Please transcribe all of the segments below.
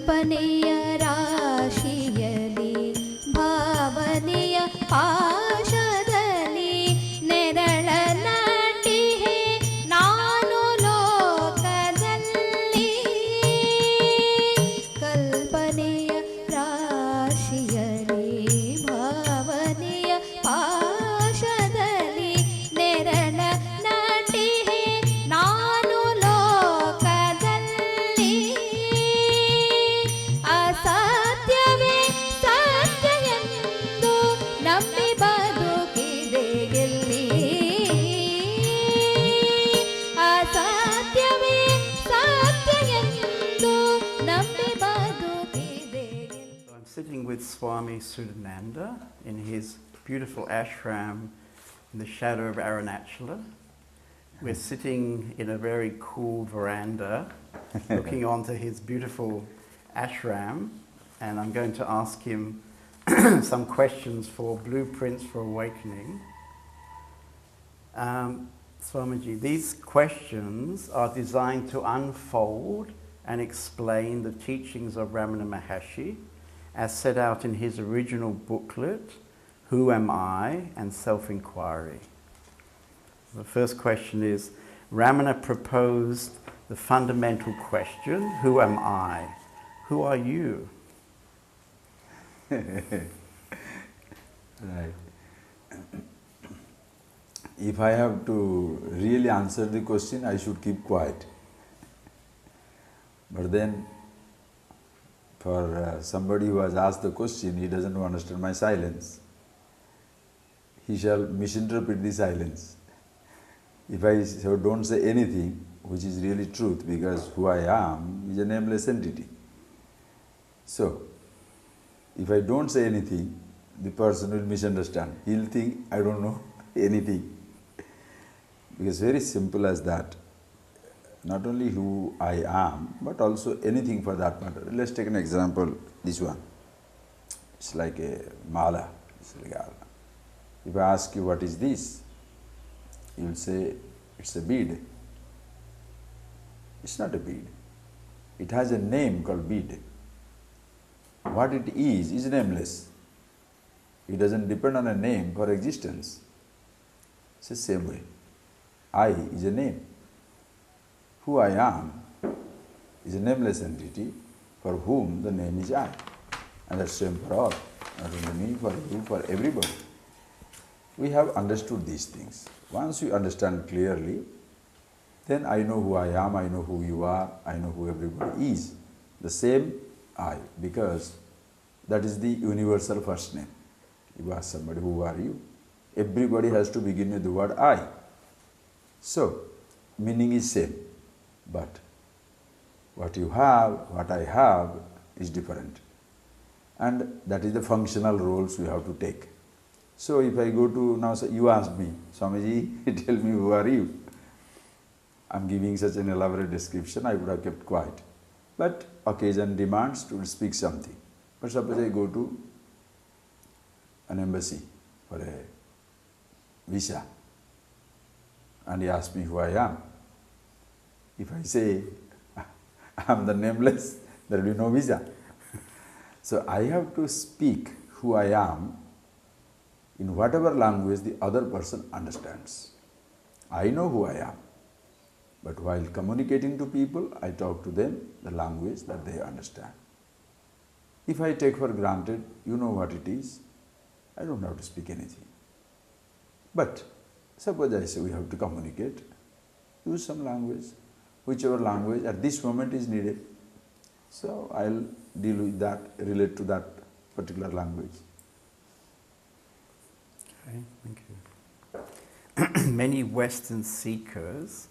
ಕಲ್ಪನೆಯ ರಾಶಿಯಲಿ ಭಾವನೆಯ ಪಾಶದಲ್ಲಿ ನೆರಳ ನಟಿಹೆ ನಾನು ಲೋಕದಲ್ಲಿ ಕಲ್ಪನೆಯ ರಾಶಿಯಲಿ ಭಾವನೆಯ ಪಾಶದಲ್ಲಿ ನೆರಳ ನಟಿಹೆ ನಾನು ಲೋಕದಲ್ಲಿ ಅಸಾಧ್ಯವೇ ಸತ್ಯ ಎಂದು ನಂಬಿ ಬದುಕಿದೆ ಗೆಲ್ಲಿ ಅಸಾಧ್ಯವೇ ಸತ್ಯ ಎಂದು ನಂಬಿ ಬದುಕಿದೆ ಗೆಲ್ಲಿ. I'm sitting with Swami Suddhananda in his beautiful ashram in the shadow of Arunachala. We're sitting in a very cool veranda looking onto his beautiful ashram, and I'm going to ask him some questions for blueprints for awakening. Swamiji, these questions are designed to unfold and explain the teachings of Ramana Maharshi as set out in his original booklet, Who Am I? And Self-Inquiry. The first question is, Ramana proposed the fundamental question, who am I? Who are you? Right. If I have to really answer the question, I should keep quiet. But then, for somebody who has asked the question, he doesn't understand my silence. He shall misinterpret the silence. If I don't say anything, which is really truth, because who I am is a nameless entity. So, if I don't say anything, the person will misunderstand. He'll think I don't know anything. Because very simple as that. Not only who I am, but also anything for that matter. Let's take an example, this one. It's like a mala. It's like a, if I ask you what is this, you will say it's a bead. It's not a bead. It has a name called bead. What it is nameless. It doesn't depend on a name for existence. It's the same way. I is a name. Who I am is a nameless entity for whom the name is I. And that's same for all. Not only me, for you, for everybody. We have understood these things. Once you understand clearly, then I know who I am, I know who you are, I know who everybody is. The same I, because that is the universal first name. You ask somebody, who are you? Everybody has to begin with the word I. So, meaning is same. But what you have, what I have is different. And that is the functional roles we have to take. So if I go to, now you ask me, Swamiji, tell me who are you? I'm giving such an elaborate description, I would have kept quiet. But occasion demands to speak something. But suppose I go to an embassy for a visa, and he asks me who I am. If I say, I'm the nameless, there will be no visa. So I have to speak who I am in whatever language the other person understands. I know who I am, but while communicating to people, I talk to them the language that they understand. If I take for granted, you know what it is, I don't have to speak anything. But suppose I say we have to communicate, use some language, whichever language at this moment is needed. So I'll deal with that, relate to that particular language. Okay, thank you. Many Western seekers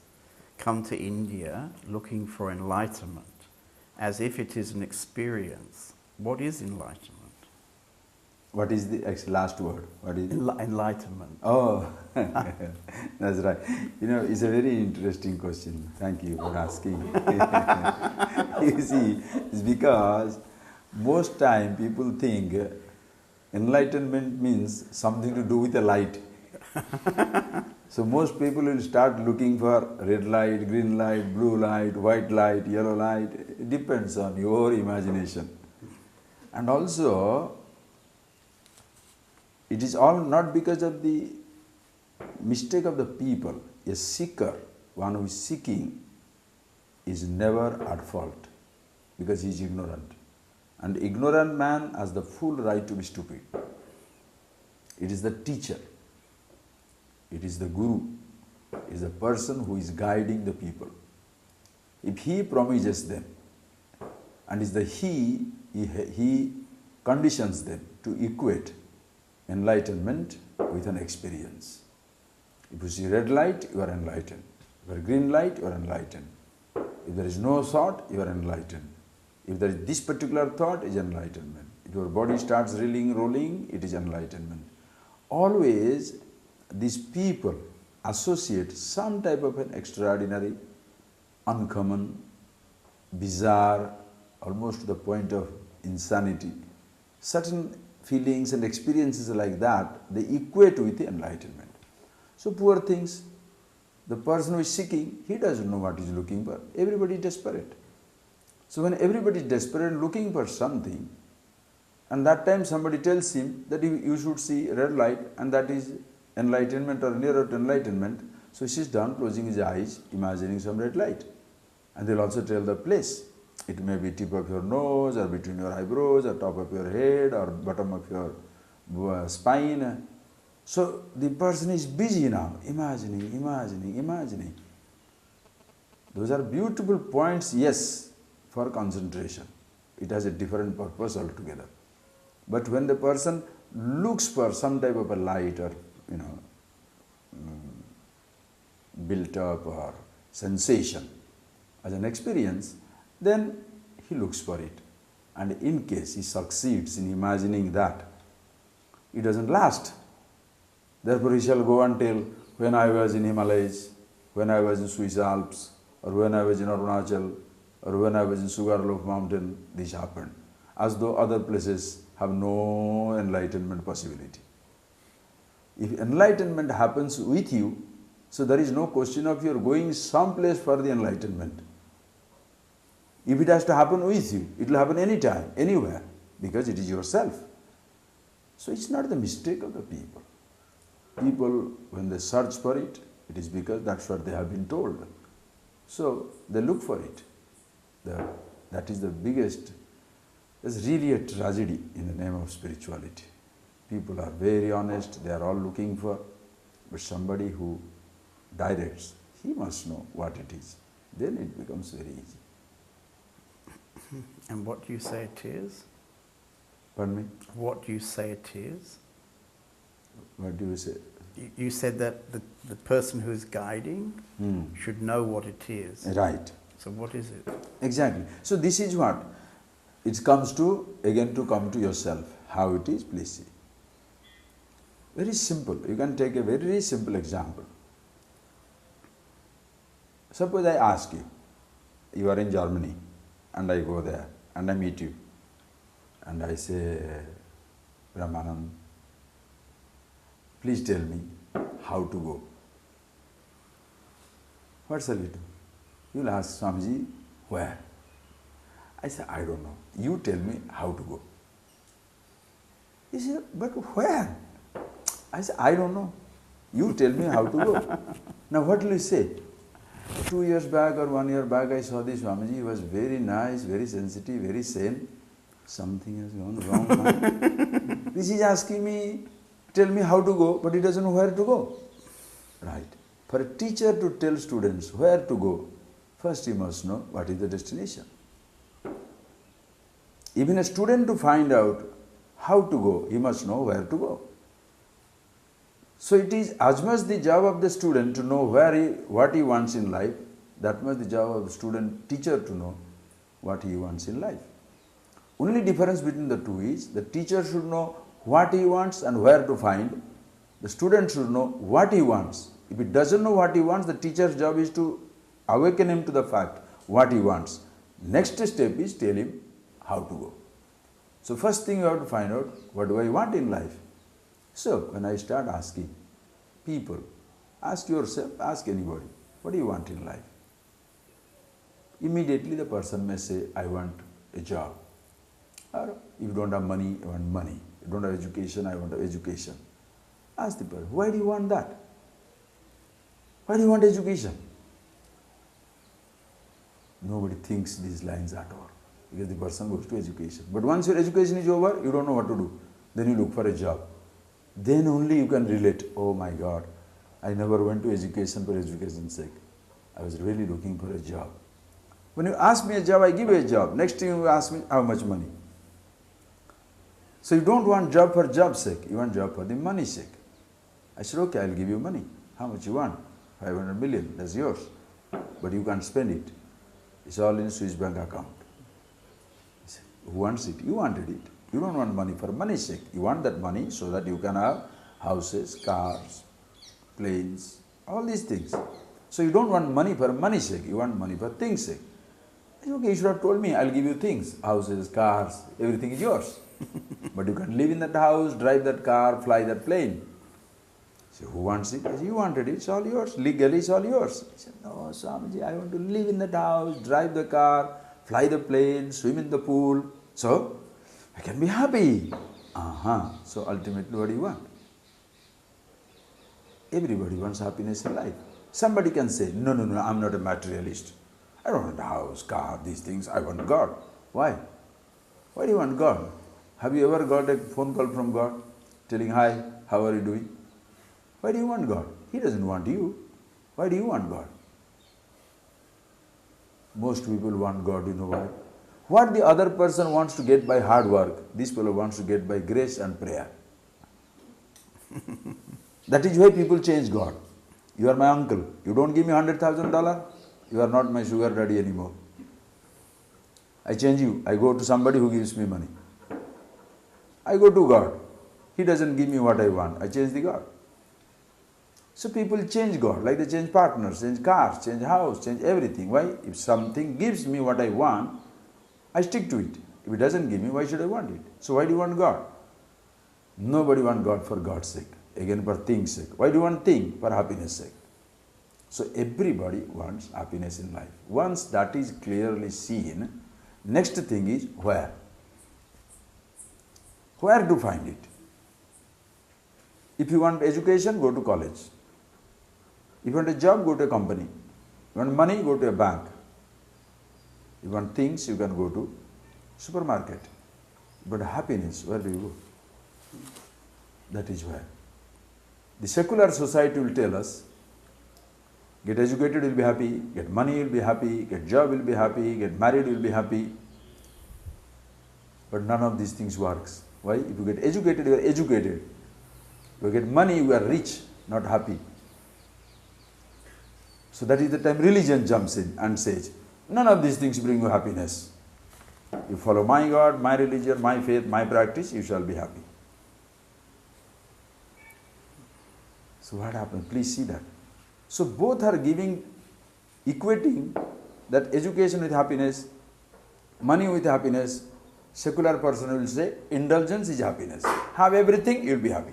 come to India looking for enlightenment, as if it is an experience. What is enlightenment? What is the last word? What is enlightenment? Oh, that's right. You know, it's a very interesting question. Thank you for asking. You see, it's because most time people think enlightenment means something to do with a light. So most people will start looking for red light, green light, blue light, white light, yellow light. It depends on your imagination. And also, it is all not because of the mistake of the people. A seeker, one who is seeking, is never at fault because he is ignorant. And ignorant man has the full right to be stupid. It is the teacher. It is the guru. It is the person who is guiding the people. If he promises them, and is the he conditions them to equate enlightenment with an experience. If you see red light, you are enlightened. If you are green light, you are enlightened. If there is no thought, you are enlightened. If there is this particular thought, it is enlightenment. If your body starts reeling, rolling, it is enlightenment. Always these people associate some type of an extraordinary, uncommon, bizarre, almost to the point of insanity. Certain feelings and experiences like that, they equate with the enlightenment. So poor things, the person who is seeking, he doesn't know what he is looking for. Everybody is desperate. So when everybody is desperate and looking for something, and that time somebody tells him that you should see red light and that is enlightenment or nearer to enlightenment, so he sits down closing his eyes, imagining some red light. And they'll also tell the place. It may be tip of your nose or between your eyebrows or top of your head or bottom of your spine. So the person is busy now, imagining. Those are beautiful points, yes, for concentration. It has a different purpose altogether. But when the person looks for some type of a light or, built up or sensation as an experience, then he looks for it. And in case he succeeds in imagining that, it doesn't last. Therefore he shall go and tell, when I was in Himalayas, when I was in Swiss Alps, or when I was in Arunachal, or when I was in Sugarloaf Mountain, this happened. As though other places have no enlightenment possibility. If enlightenment happens with you, so there is no question of your going someplace for the enlightenment. If it has to happen with you, it will happen anytime, anywhere, because it is yourself. So it's not the mistake of the people. People, when they search for it, it is because that's what they have been told. So they look for it. That is the biggest, it's really a tragedy in the name of spirituality. People are very honest, they are all looking for, but somebody who directs, he must know what it is. Then it becomes very easy. And what do you say it is? Pardon me? What do you say it is? What do you say? You said that the person who is guiding should know what it is. Right. So what is it? Exactly. So this is what? It comes to, again to come to yourself. How it is, please see. Very simple. You can take a very simple example. Suppose I ask you, you are in Germany, and I go there, and I meet you, and I say, Brahmanand, please tell me how to go. What shall we do? You will ask Swamiji, where? I say, I don't know. You tell me how to go. He said, but where? I say, I don't know. You tell me how to go. Now what will you say? 2 years back or 1 year back, I saw this Swamiji. He was very nice, very sensitive, very sane. Something has gone wrong now. This is asking me, tell me how to go, but he doesn't know where to go. Right. For a teacher to tell students where to go, first he must know what is the destination. Even a student to find out how to go, he must know where to go. So it is as much the job of the student to know what he wants in life, that much the job of the student teacher to know what he wants in life. Only difference between the two is the teacher should know what he wants and where to find. The student should know what he wants. If he doesn't know what he wants, the teacher's job is to awaken him to the fact what he wants. Next step is tell him how to go. So first thing you have to find out, what do I want in life? So when I start asking people Ask yourself, ask anybody, what do you want in life? Immediately the person may say, I want a job. Or if you don't have money, I want money. If you don't have education, I want education. Ask the person, why do you want that? Why do you want education? Nobody thinks these lines at all, because the person goes to education. But once your education is over, you don't know what to do. Then you look for a job. Then only you can relate, oh my God, I never went to education for education's sake. I was really looking for a job. When you ask me a job, I give you a job. Next thing you ask me, how much money? So you don't want job for job's sake, you want job for the money's sake. I said, okay, I'll give you money. How much you want? 500 million, that's yours. But you can't spend it. It's all in Swiss bank account. He said, who wants it? You wanted it. You don't want money for money's sake. You want that money so that you can have houses, cars, planes, all these things. So you don't want money for money's sake. You want money for things' sake. I said, okay, you should have told me, I'll give you things. Houses, cars, everything is yours. But you can live in that house, drive that car, fly that plane. So who wants it? I said, you wanted it, it's all yours. Legally, it's all yours. He said, no, Swamiji, I want to live in that house, drive the car, fly the plane, swim in the pool. So, I can be happy. So ultimately, what do you want? Everybody wants happiness in life. Somebody can say, no, I'm not a materialist. I don't want a house, car, these things. I want God. Why? Why do you want God? Have you ever got a phone call from God telling, hi, how are you doing? Why do you want God? He doesn't want you. Why do you want God? Most people want God, you know why? What the other person wants to get by hard work, this fellow wants to get by grace and prayer. That is why people change God. You are my uncle. You don't give me $100,000, you are not my sugar daddy anymore. I change you. I go to somebody who gives me money. I go to God. He doesn't give me what I want. I change the God. So people change God, like they change partners, change cars, change house, change everything. Why? If something gives me what I want, I stick to it. If it doesn't give me, why should I want it? So why do you want God? Nobody wants God for God's sake. Again, for things' sake. Why do you want things? For happiness' sake. So everybody wants happiness in life. Once that is clearly seen, next thing is where? Where to find it? If you want education, go to college. If you want a job, go to a company. You want money, go to a bank. You want things, you can go to supermarket. But happiness, where do you go? That is where. The secular society will tell us, get educated, you'll be happy, get money, you'll be happy, get job, you'll be happy, get married, you'll be happy. But none of these things works. Why? If you get educated, you are educated. If you get money, you are rich, not happy. So that is the time religion jumps in and says, none of these things bring you happiness. You follow my God, my religion, my faith, my practice, you shall be happy. So what happens? Please see that. So both are equating that education with happiness, money with happiness. Secular person will say, indulgence is happiness. Have everything, you'll be happy.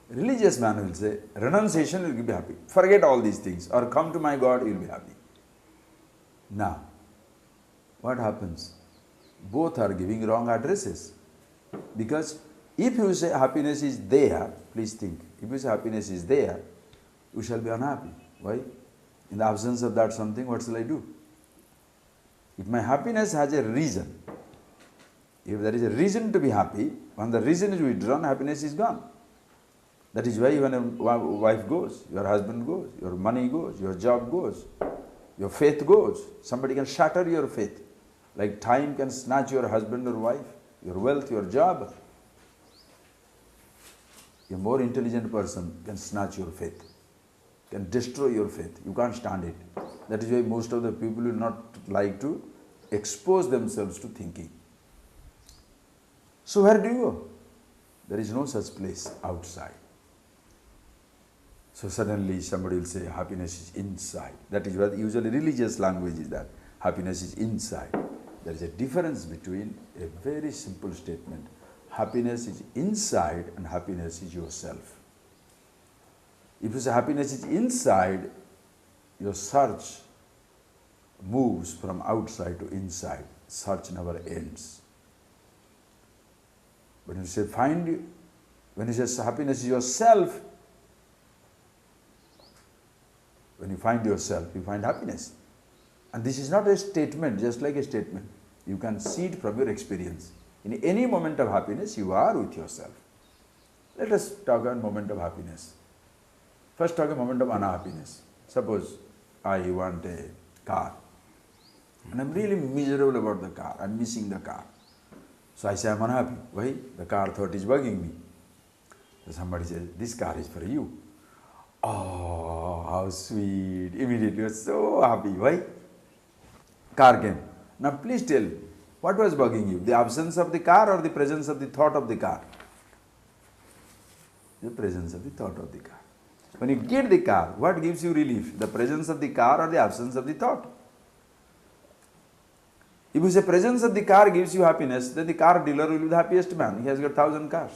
Religious man will say, renunciation, you'll be happy. Forget all these things, or come to my God, you'll be happy. Now, what happens? Both are giving wrong addresses. Because if you say happiness is there, please think, if you say happiness is there, you shall be unhappy. Why? In the absence of that something, what shall I do? If my happiness has a reason, if there is a reason to be happy, when the reason is withdrawn, happiness is gone. That is why when a wife goes, your husband goes, your money goes, your job goes, your faith goes. Somebody can shatter your faith. Like time can snatch your husband or wife, your wealth, your job. A more intelligent person can snatch your faith, can destroy your faith. You can't stand it. That is why most of the people will not like to expose themselves to thinking. So where do you go? There is no such place outside. So suddenly somebody will say happiness is inside. That is what usually religious language is, that happiness is inside. There is a difference between a very simple statement. Happiness is inside and happiness is yourself. If you say happiness is inside, your search moves from outside to inside. Search never ends. When you say when you say happiness is yourself, when you find yourself, you find happiness. And this is not a statement, just like a statement. You can see it from your experience. In any moment of happiness, you are with yourself. Let us talk about moment of happiness. First talk about moment of unhappiness. Suppose I want a car and I'm really miserable about the car. I'm missing the car. So I say I'm unhappy. Why? The car thought is bugging me. So somebody says, this car is for you. Oh, how sweet. Immediately you're so happy. Why? Car came. Now please tell, what was bugging you? The absence of the car or the presence of the thought of the car? The presence of the thought of the car. When you get the car, what gives you relief? The presence of the car or the absence of the thought? If you say presence of the car gives you happiness, then the car dealer will be the happiest man. He has got 1,000 cars.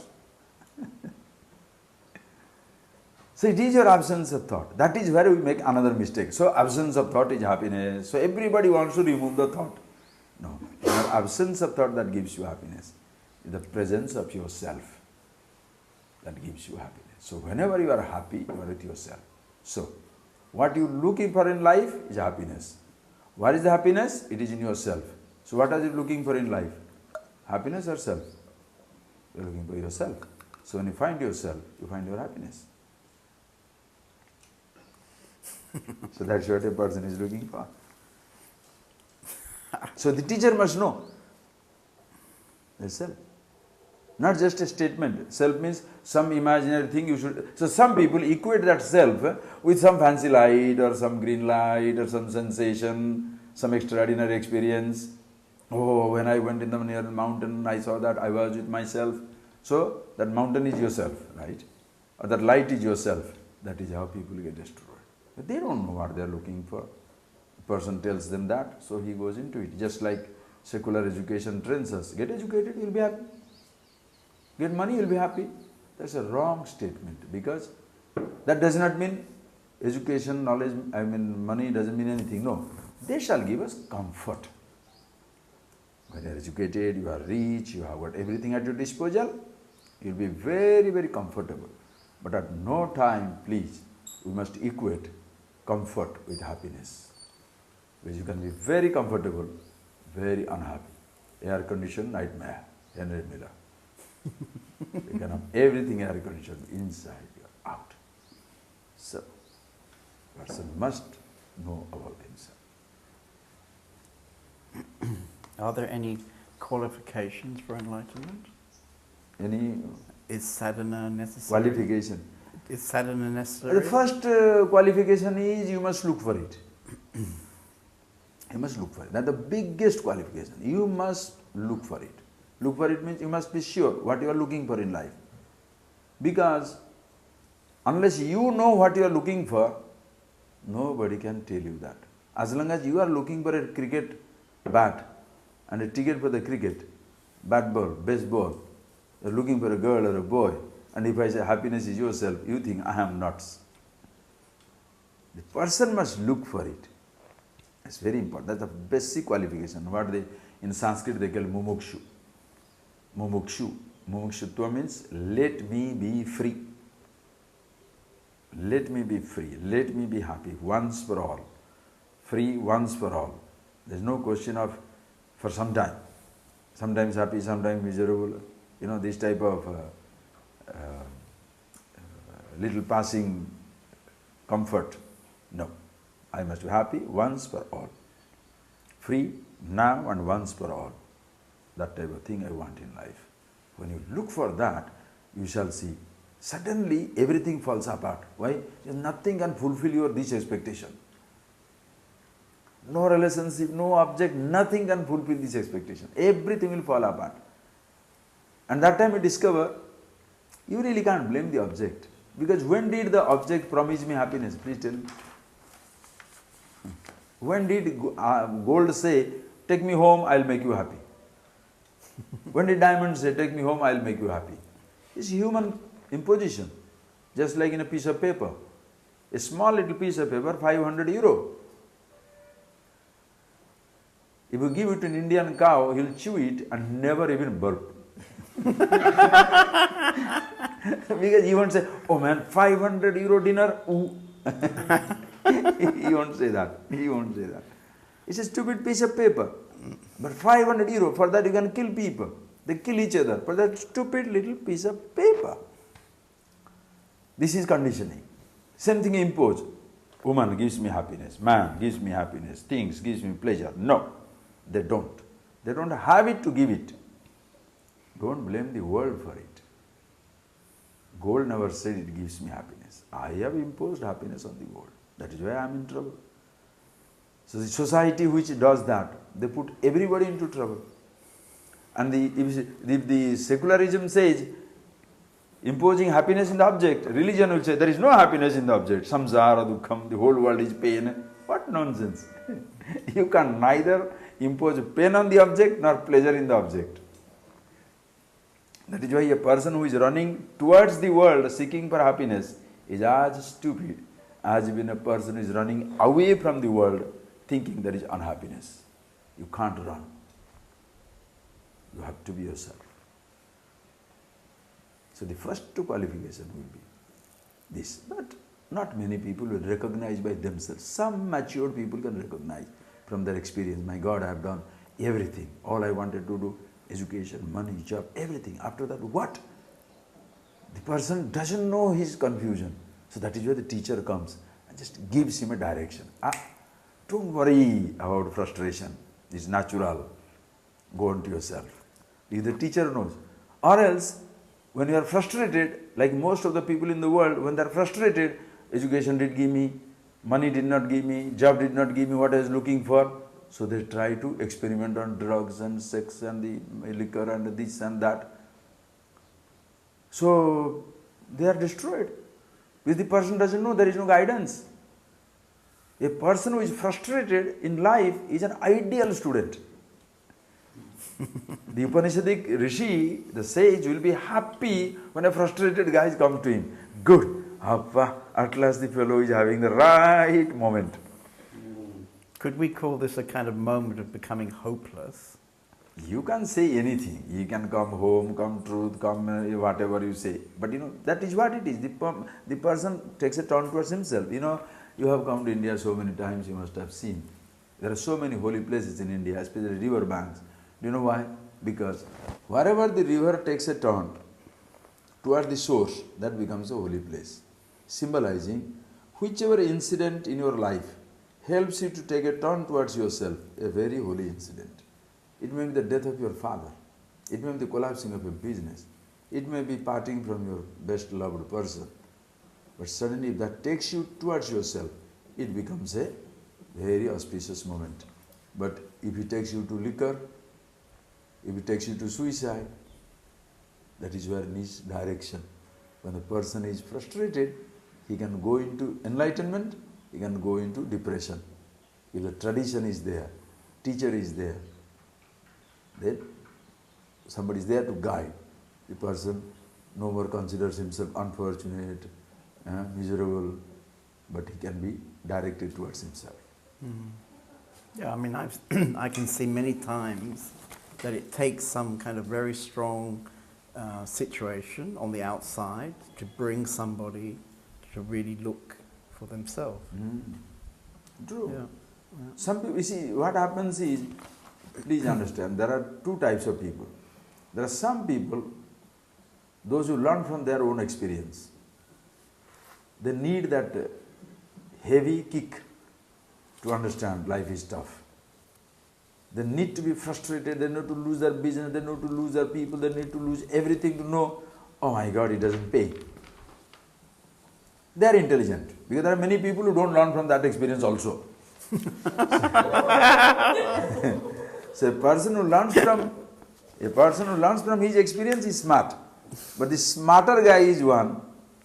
So it is your absence of thought. That is where we make another mistake. So absence of thought is happiness. So everybody wants to remove the thought. No. It's not absence of thought that gives you happiness. It's the presence of yourself that gives you happiness. So whenever you are happy, you are with yourself. So what you are looking for in life is happiness. What is the happiness? It is in yourself. So what are you looking for in life? Happiness or self? You are looking for yourself. So when you find yourself, you find your happiness. So that's what a person is looking for. So the teacher must know the self. Not just a statement. Self means some imaginary thing you should. So some people equate that self with some fancy light or some green light or some sensation, some extraordinary experience. Oh, when I went in the near mountain, I saw that I was with myself. So that mountain is yourself, right? Or that light is yourself. That is how people get destroyed. But they don't know what they are looking for. The person tells them that, so he goes into it. Just like secular education trains us. Get educated, you'll be happy. Get money, you'll be happy. That's a wrong statement, because that does not mean education, knowledge, money doesn't mean anything. No. They shall give us comfort. When you are educated, you are rich, you have got everything at your disposal, you'll be very, very comfortable. But at no time, please, we must equate comfort with happiness. Because you can be very comfortable, very unhappy. Air conditioned nightmare, Henry Miller. You can have everything air conditioned, inside, you are out. So, person must know about himself. Are there any qualifications for enlightenment? Any Is sadhana necessary? qualification? Is sadhana necessary? The first qualification is you must look for it. You must look for it. That's the biggest qualification. You must look for it. Look for it means you must be sure what you are looking for in life. Because unless you know what you are looking for, nobody can tell you that. As long as you are looking for a cricket bat and a ticket for the cricket, bat ball, baseball, you are looking for a girl or a boy, and if I say happiness is yourself, you think I am nuts. The person must look for it. It's very important. That's the basic qualification. What they in Sanskrit they call mumukshu. Mumukshu. Mumukshutva means let me be free. Let me be free. Let me be happy once for all. Free once for all. There is no question of for some time. Sometimes happy, sometimes miserable. You know, this type of little passing comfort. No. I must be happy once for all. Free now and once for all. That type of thing I want in life. When you look for that, you shall see. Suddenly everything falls apart. Why? Nothing can fulfill this expectation. No relationship, no object, nothing can fulfill this expectation. Everything will fall apart. And that time you discover, you really can't blame the object. Because when did the object promise me happiness? Please tell me. When did gold say, take me home, I'll make you happy? When did diamond say, take me home, I'll make you happy? It's human imposition. Just like in a piece of paper. A small little piece of paper, 500 euro. If you give it to an Indian cow, he'll chew it and never even burp. Because he won't say, oh man, 500 euro dinner, ooh. He won't say that. He won't say that. It's a stupid piece of paper. But 500 euro, for that you can kill people. They kill each other for that stupid little piece of paper. This is conditioning. Same thing imposed. Woman gives me happiness, man gives me happiness, things gives me pleasure. No, they don't. They don't have it to give it. Don't blame the world for it. Gold never said it gives me happiness. I have imposed happiness on the world. That is why I am in trouble. So the society which does that, they put everybody into trouble. And if the secularism says imposing happiness in the object, religion will say there is no happiness in the object. Samsara, dukkham, the whole world is pain. What nonsense. You can neither impose pain on the object nor pleasure in the object. That is why a person who is running towards the world seeking for happiness is as stupid as even a person who is running away from the world thinking there is unhappiness. You can't run. You have to be yourself. So the first two qualification will be this. But not many people will recognize by themselves. Some matured people can recognize from their experience. My God, I have done everything. All I wanted to do, education, money, job, everything. After that, what? The person doesn't know his confusion. So that is where the teacher comes and just gives him a direction. Don't worry about frustration. It's natural. Go on to yourself. If the teacher knows. Or else, when you are frustrated, like most of the people in the world, when they are frustrated, education did give me, money did not give me, job did not give me what I was looking for. So they try to experiment on drugs and sex and the liquor and this and that. So they are destroyed. Because the person doesn't know, there is no guidance. A person who is frustrated in life is an ideal student. The Upanishadic Rishi, the sage, will be happy when a frustrated guy comes to him. Good. At last the fellow is having the right moment. Could we call this a kind of moment of becoming hopeless? You can say anything. You can come home, come truth, come whatever you say. But that is what it is. The person takes a turn towards himself. You have come to India so many times, you must have seen. There are so many holy places in India, especially river banks. Do you know why? Because wherever the river takes a turn towards the source, that becomes a holy place. Symbolizing whichever incident in your life helps you to take a turn towards yourself, a very holy incident. It may be the death of your father. It may be the collapsing of a business. It may be parting from your best loved person. But suddenly if that takes you towards yourself, it becomes a very auspicious moment. But if it takes you to liquor, if it takes you to suicide, that is where needs direction. When a person is frustrated, he can go into enlightenment, he can go into depression. If the tradition is there, teacher is there, then somebody is there to guide. The person no more considers himself unfortunate, miserable, but he can be directed towards himself. Yeah, I mean, I can see many times that it takes some kind of very strong situation on the outside to bring somebody to really look for themselves. True. Yeah. Some people, you see, what happens is, please understand, there are two types of people. There are some people, those who learn from their own experience. They need that heavy kick to understand life is tough. They need to be frustrated, they need to lose their business, they need to lose their people, they need to lose everything to know, oh my God, it doesn't pay. They are intelligent, because there are many people who don't learn from that experience also. So a person who learns from his experience is smart. But the smarter guy is one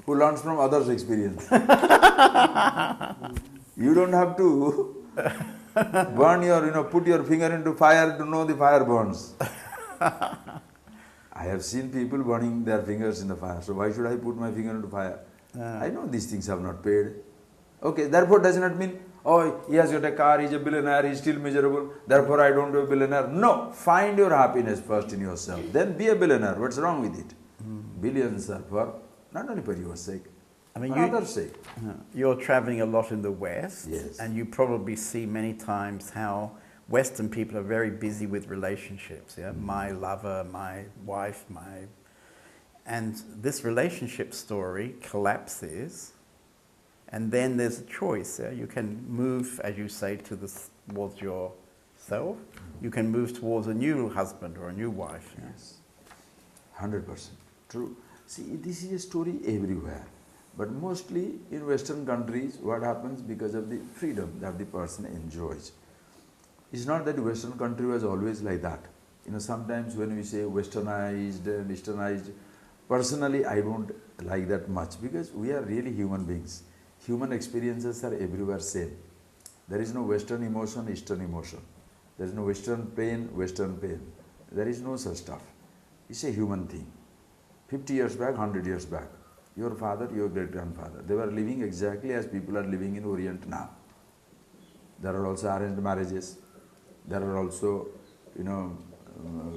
who learns from others' experience. You don't have to burn put your finger into fire to know the fire burns. I have seen people burning their fingers in the fire, so why should I put my finger into fire? I know these things have not paid. Okay, therefore does not mean, oh, he has got a car, he's a billionaire, he's still miserable, therefore I don't be a billionaire. No, find your happiness first in yourself, then be a billionaire. What's wrong with it? Billions are for, not only for your sake, I mean, for others' sake. you're traveling a lot in the West, Yes. and you probably see many times how Western people are very busy with relationships. Yeah, my lover, my wife, and this relationship story collapses, and then there's a choice. Yeah? You can move, as you say, towards yourself. You can move towards a new husband or a new wife. Yeah? Yes, 100% true. See, this is a story everywhere, but mostly in Western countries, what happens because of the freedom that the person enjoys. It's not that the Western country was always like that. You know, sometimes when we say Westernized and Easternized, personally I don't like that much because we are really human beings. Human experiences are everywhere same. There is no Western emotion, Eastern emotion. There is no Western pain, Western pain. There is no such stuff. It's a human thing. 50 years back, 100 years back, your father, your great-grandfather, they were living exactly as people are living in Orient now. There are also arranged marriages. There are also,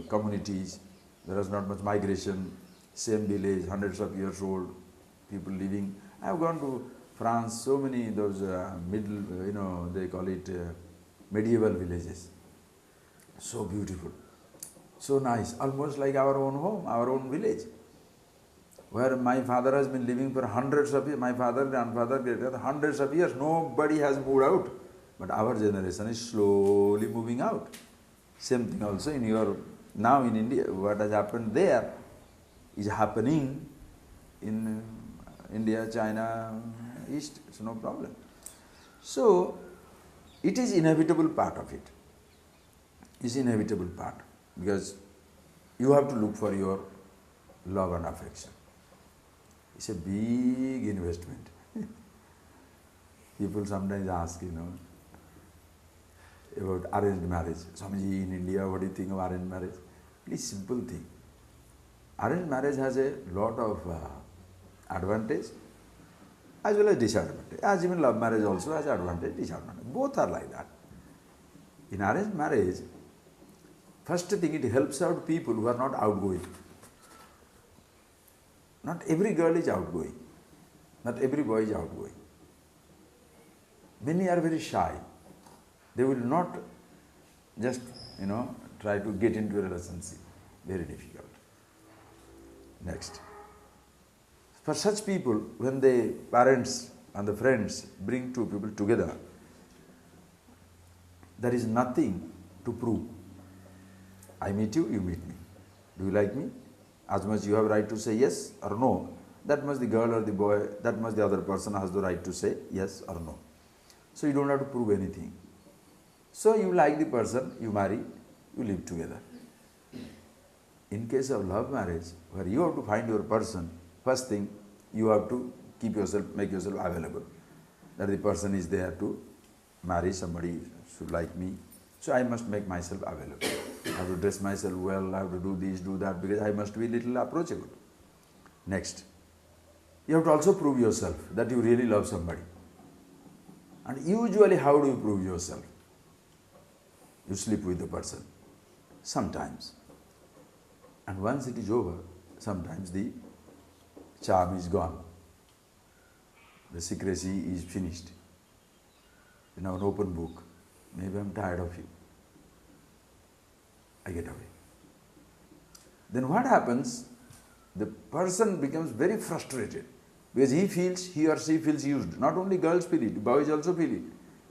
communities. There is not much migration. Same village, hundreds of years old, people living. I have gone to France, so many those they call it medieval villages. So beautiful, so nice, almost like our own home, our own village, where my father has been living for hundreds of years. My father, grandfather, great-grandfather, hundreds of years. Nobody has moved out. But our generation is slowly moving out. Same thing also now in India, what has happened there is happening in India, China, East, it's no problem. So, it is inevitable part of it. It's inevitable part because you have to look for your love and affection. It's a big investment. People sometimes ask, about arranged marriage. Swamiji, in India, what do you think of arranged marriage? It's simple thing. Arranged marriage has a lot of advantage as well as disadvantage. As even love marriage also has advantage, disadvantage. Both are like that. In arranged marriage, first thing, it helps out people who are not outgoing. Not every girl is outgoing. Not every boy is outgoing. Many are very shy. They will not just, try to get into a relationship. Very difficult. Next. For such people, when the parents and the friends bring two people together, there is nothing to prove. I meet you, you meet me. Do you like me? As much you have right to say yes or no, that much the girl or the boy, that much the other person has the right to say yes or no. So you don't have to prove anything. So you like the person, you marry, you live together. In case of love marriage, where you have to find your person, first thing, you have to make yourself available. That the person is there to marry somebody, should like me. So I must make myself available. I have to dress myself well, I have to do this, do that, because I must be little approachable. Next, you have to also prove yourself that you really love somebody. And usually, how do you prove yourself? You sleep with the person, sometimes. And once it is over, sometimes the charm is gone. The secrecy is finished. You know, an open book. Maybe I'm tired of you. I get away. Then what happens? The person becomes very frustrated because he or she feels used. Not only girls feel it, boys also feel it.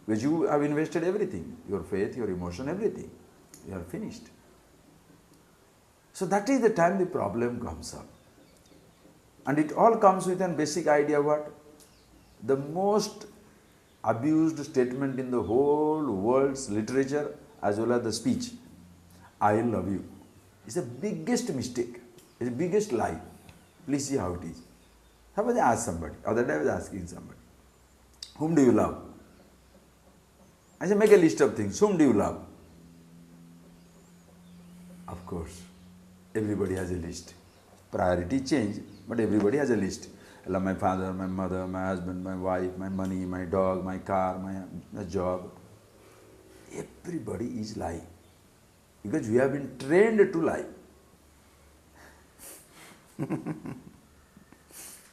Because you have invested everything, your faith, your emotion, everything. You are finished. So that is the time the problem comes up. And it all comes with a basic idea what? The most abused statement in the whole world's literature as well as the speech. I love you. It's the biggest mistake. It's the biggest lie. Please see how it is. Suppose I ask somebody, other day I was asking somebody, whom do you love? I said, make a list of things. Whom do you love? Of course, everybody has a list. Priority change, but everybody has a list. I love my father, my mother, my husband, my wife, my money, my dog, my car, my job. Everybody is lying. Because we have been trained to lie.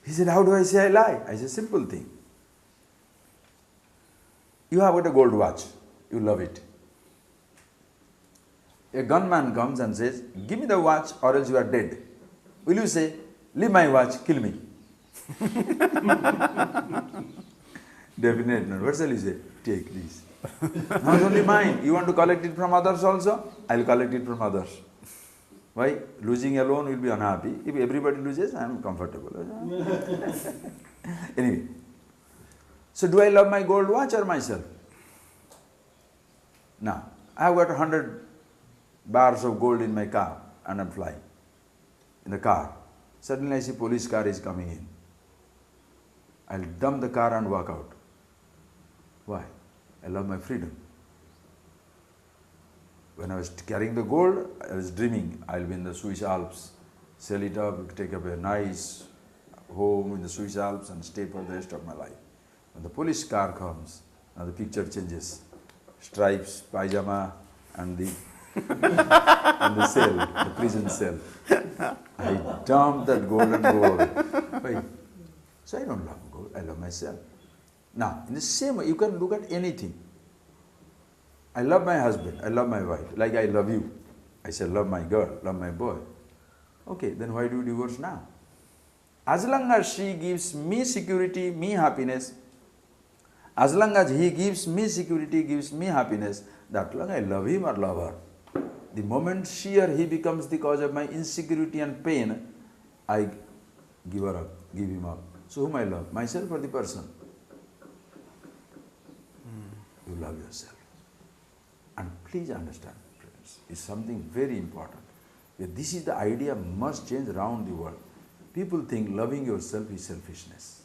He said, how do I say I lie? I said, simple thing. You have got a gold watch. You love it. A gunman comes and says, give me the watch or else you are dead. Will you say, leave my watch, kill me? Definitely not. What shall you say? Take this. Not only mine. You want to collect it from others also? I will collect it from others. Why? Losing alone will be unhappy. If everybody loses, I am comfortable. Anyway. So do I love my gold watch or myself? Now, I have got 100 bars of gold in my car and I am flying in the car. Suddenly I see police car is coming in. I will dump the car and walk out. Why? I love my freedom. When I was carrying the gold, I was dreaming I will be in the Swiss Alps, sell it up, take up a nice home in the Swiss Alps and stay for the rest of my life. When the police car comes, now the picture changes. Stripes, pajama and the and the cell, the prison cell. I dumped that gold and go away. Why? So I don't love gold, I love myself. Now, in the same way, you can look at anything. I love my husband, I love my wife, like I love you. I say, love my girl, love my boy. Okay, then why do you divorce now? As long as she gives me security, me happiness, as long as he gives me security, gives me happiness, that long I love him or love her. The moment she or he becomes the cause of my insecurity and pain, I give her up, give him up. So whom I love? Myself or the person? You love yourself. And please understand, friends, it's something very important. This is the idea must change around the world. People think loving yourself is selfishness.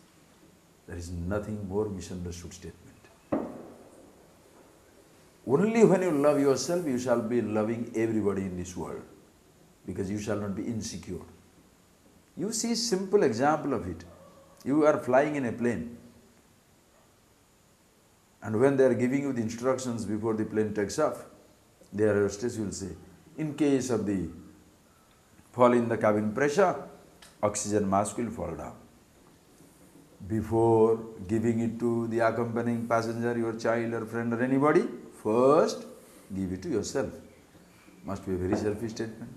There is nothing more misunderstood statement. Only when you love yourself, you shall be loving everybody in this world. Because you shall not be insecure. You see simple example of it. You are flying in a plane. And when they are giving you the instructions before the plane takes off, their hostess will say, in case of the fall in the cabin pressure, oxygen mask will fall down. Before giving it to the accompanying passenger, your child or friend or anybody, first give it to yourself. Must be a very selfish statement.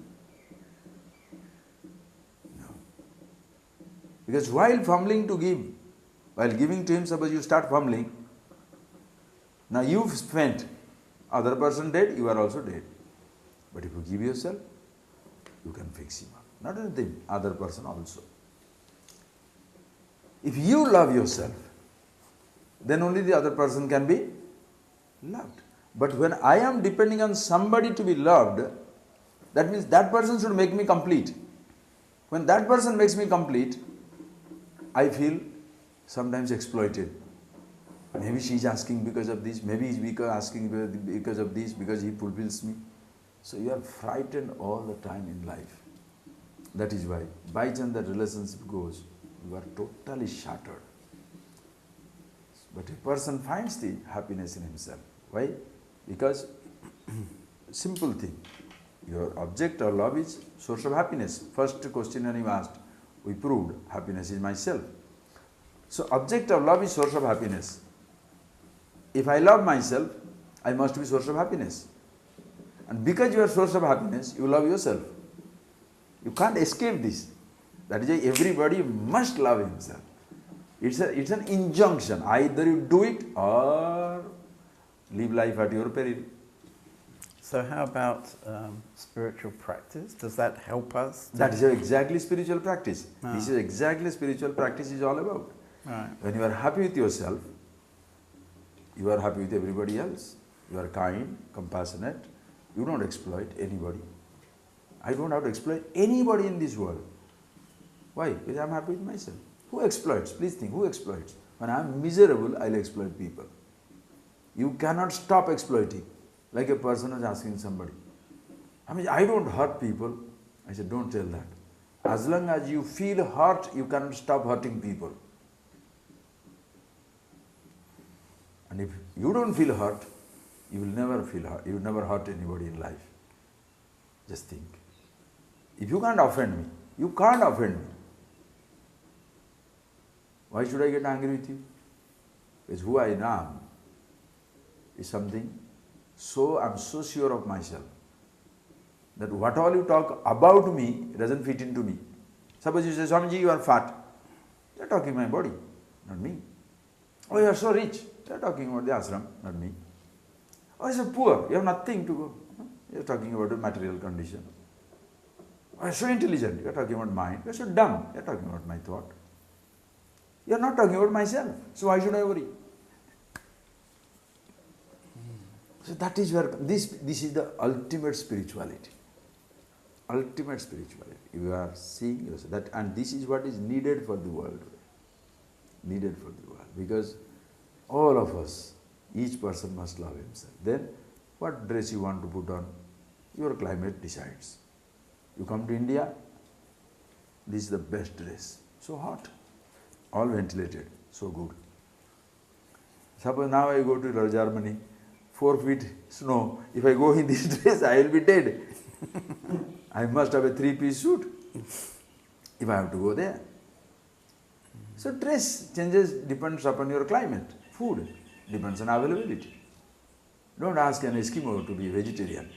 No. Because while fumbling to give, while giving to him, suppose you start fumbling, now you've spent, other person dead, you are also dead. But if you give yourself, you can fix him up. Not only the other person also. If you love yourself, then only the other person can be loved. But when I am depending on somebody to be loved, that means that person should make me complete. When that person makes me complete, I feel sometimes exploited. Maybe she is asking because of this, maybe he is asking because of this, because he fulfills me. So you are frightened all the time in life. That is why, by chance that relationship goes, you are totally shattered. But a person finds the happiness in himself. Why? Because, simple thing, your object or love is source of happiness. First question when you asked, we proved happiness is myself. So object of love is source of happiness. If I love myself, I must be source of happiness. And because you are source of happiness, you love yourself. You can't escape this. That is why everybody must love himself. It's an injunction. Either you do it or live life at your peril. So how about spiritual practice? Does that help us? That is exactly spiritual practice. Ah. This is exactly spiritual practice is all about. Right. When you are happy with yourself, you are happy with everybody else. You are kind, compassionate. You don't exploit anybody. I don't have to exploit anybody in this world. Why? Because I am happy with myself. Who exploits? Please think, who exploits? When I am miserable, I will exploit people. You cannot stop exploiting. Like a person was asking somebody, I mean, I don't hurt people. I said, don't tell that. As long as you feel hurt, you cannot stop hurting people. And if you don't feel hurt, you will never feel hurt. You will never hurt anybody in life. Just think. If you can't offend me, you can't offend me. Why should I get angry with you? Because who I am is something, so I'm so sure of myself that what all you talk about me doesn't fit into me. Suppose you say, Swamiji, you are fat. You're talking my body, not me. Oh, you are so rich. You're talking about the ashram, not me. Oh, you're so poor. You have nothing to go. You're talking about the material condition. Oh, you're so intelligent. You're talking about mind. You're so dumb. You're talking about my thought. You're not talking about myself. So why should I worry? So that is where this is the ultimate spirituality. Ultimate spirituality. You are seeing yourself. That, and this is what is needed for the world. Needed for the world. Because all of us, each person must love himself. Then what dress you want to put on, your climate decides. You come to India, this is the best dress. So hot. All ventilated. So good. Suppose now I go to Germany, 4 feet snow. If I go in this dress, I will be dead. I must have a 3-piece suit if I have to go there. So dress changes depends upon your climate. Food depends on availability. Don't ask an Eskimo to be vegetarian.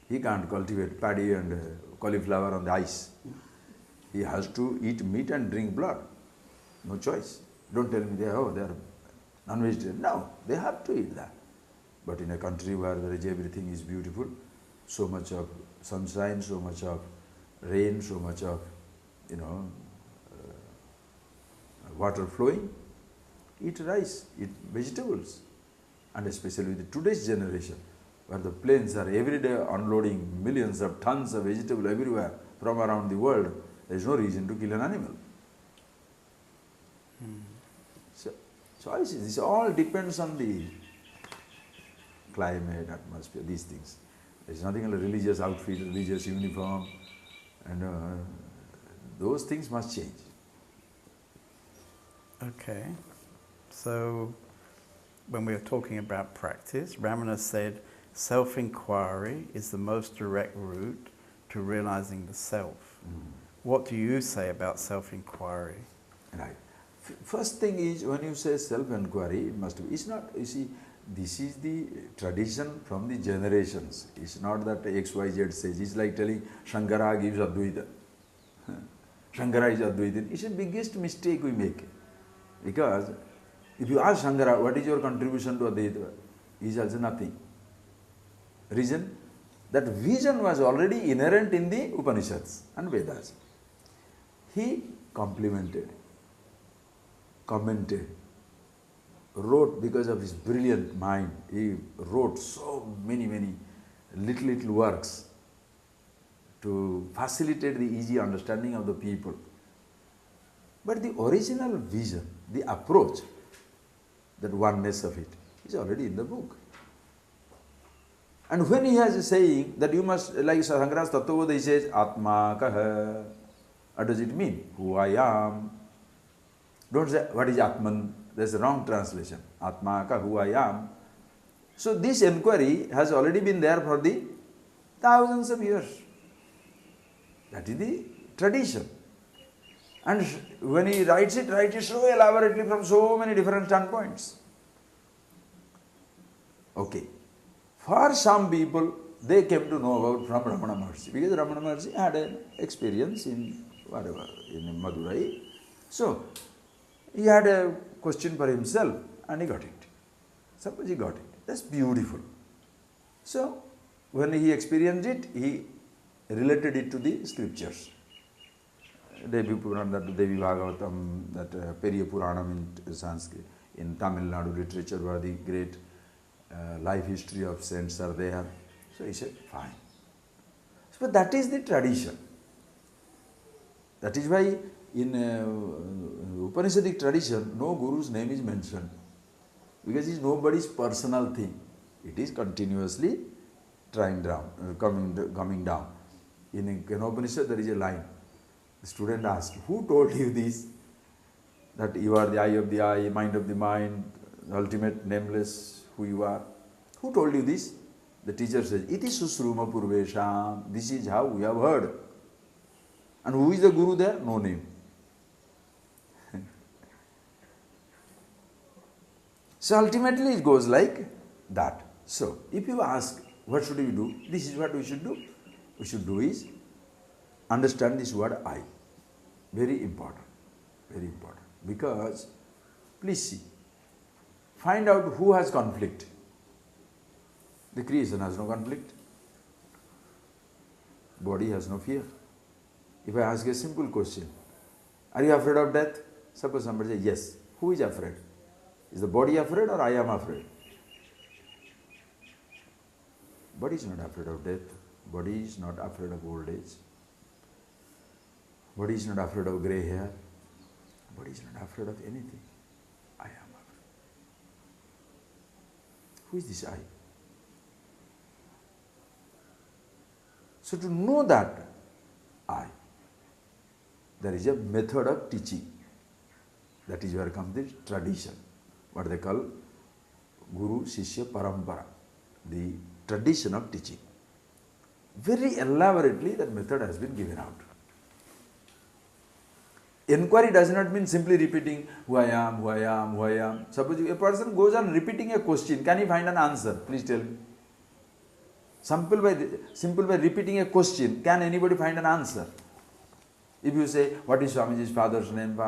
He can't cultivate paddy and cauliflower on the ice. He has to eat meat and drink blood. No choice. Don't tell me they are non-vegetarian. No, they have to eat that. But in a country where everything is beautiful, so much of sunshine, so much of rain, so much of water flowing, eat rice, eat vegetables. And especially with today's generation, where the planes are every day unloading millions of tons of vegetable everywhere from around the world, there is no reason to kill an animal. So choices, this all depends on the climate, atmosphere, these things. There is nothing like religious outfit, religious uniform, and those things must change. Okay, so when we were talking about practice, Ramana said self-inquiry is the most direct route to realizing the self. What do you say about self-inquiry? Right. First thing is, when you say self-inquiry, it must be, it's not, you see, this is the tradition from the generations. It's not that XYZ says, it's like telling Shankara gives Advaita. Shankara is Advaita. It's the biggest mistake we make. Because if you ask Shankara, what is your contribution to Advaita? He is also nothing. Reason? That vision was already inherent in the Upanishads and Vedas. He complemented, commented, wrote because of his brilliant mind. He wrote so many little works to facilitate the easy understanding of the people. But the original vision, the approach, that oneness of it, is already in the book. And when he has a saying that you must, like Shankara's Tattva, he says, Atma kaha. What does it mean? Who I am. Don't say, what is Atman? There's a wrong translation. Atma ka, who I am. So this inquiry has already been there for the thousands of years. That is the tradition. And when he writes it so elaborately from so many different standpoints. Okay. For some people, they came to know about from Ramana Maharshi, because Ramana Maharshi had an experience in in Madurai. So, he had a question for himself and he got it. Suppose he got it. That's beautiful. So, when he experienced it, he related it to the scriptures. Devi Puranam, that Devi Bhagavatam, that Periya Puranam in Sanskrit, in Tamil Nadu literature, where the great life history of saints are there. So he said, fine. But that is the tradition. That is why in Upanishadic tradition, no Guru's name is mentioned. Because it is nobody's personal thing. It is continuously trying down, coming down. In an Upanishad there is a line. The student asked, who told you this? That you are the eye of the eye, mind of the mind, ultimate nameless, who you are. Who told you this? The teacher says, Iti susruma purvesham. This is how we have heard. And who is the guru there? No name. So ultimately it goes like that. So if you ask, what should we do? This is what we should do. We should do is understand this word I. Very important. Very important. Because, please see, find out who has conflict. The creation has no conflict. Body has no fear. If I ask a simple question, are you afraid of death? Suppose somebody says, yes. Who is afraid? Is the body afraid or I am afraid? Body is not afraid of death. Body is not afraid of old age. Body is not afraid of grey hair. Body is not afraid of anything. I am afraid. Who is this I? So to know that I, there is a method of teaching. That is where comes the tradition. What they call Guru Shishya Parampara. The tradition of teaching. Very elaborately that method has been given out. Inquiry does not mean simply repeating who I am, who I am, who I am. Suppose a person goes on repeating a question, can he find an answer? Please tell me. Simple by repeating a question, can anybody find an answer? If you say, what is Swamiji's father's name,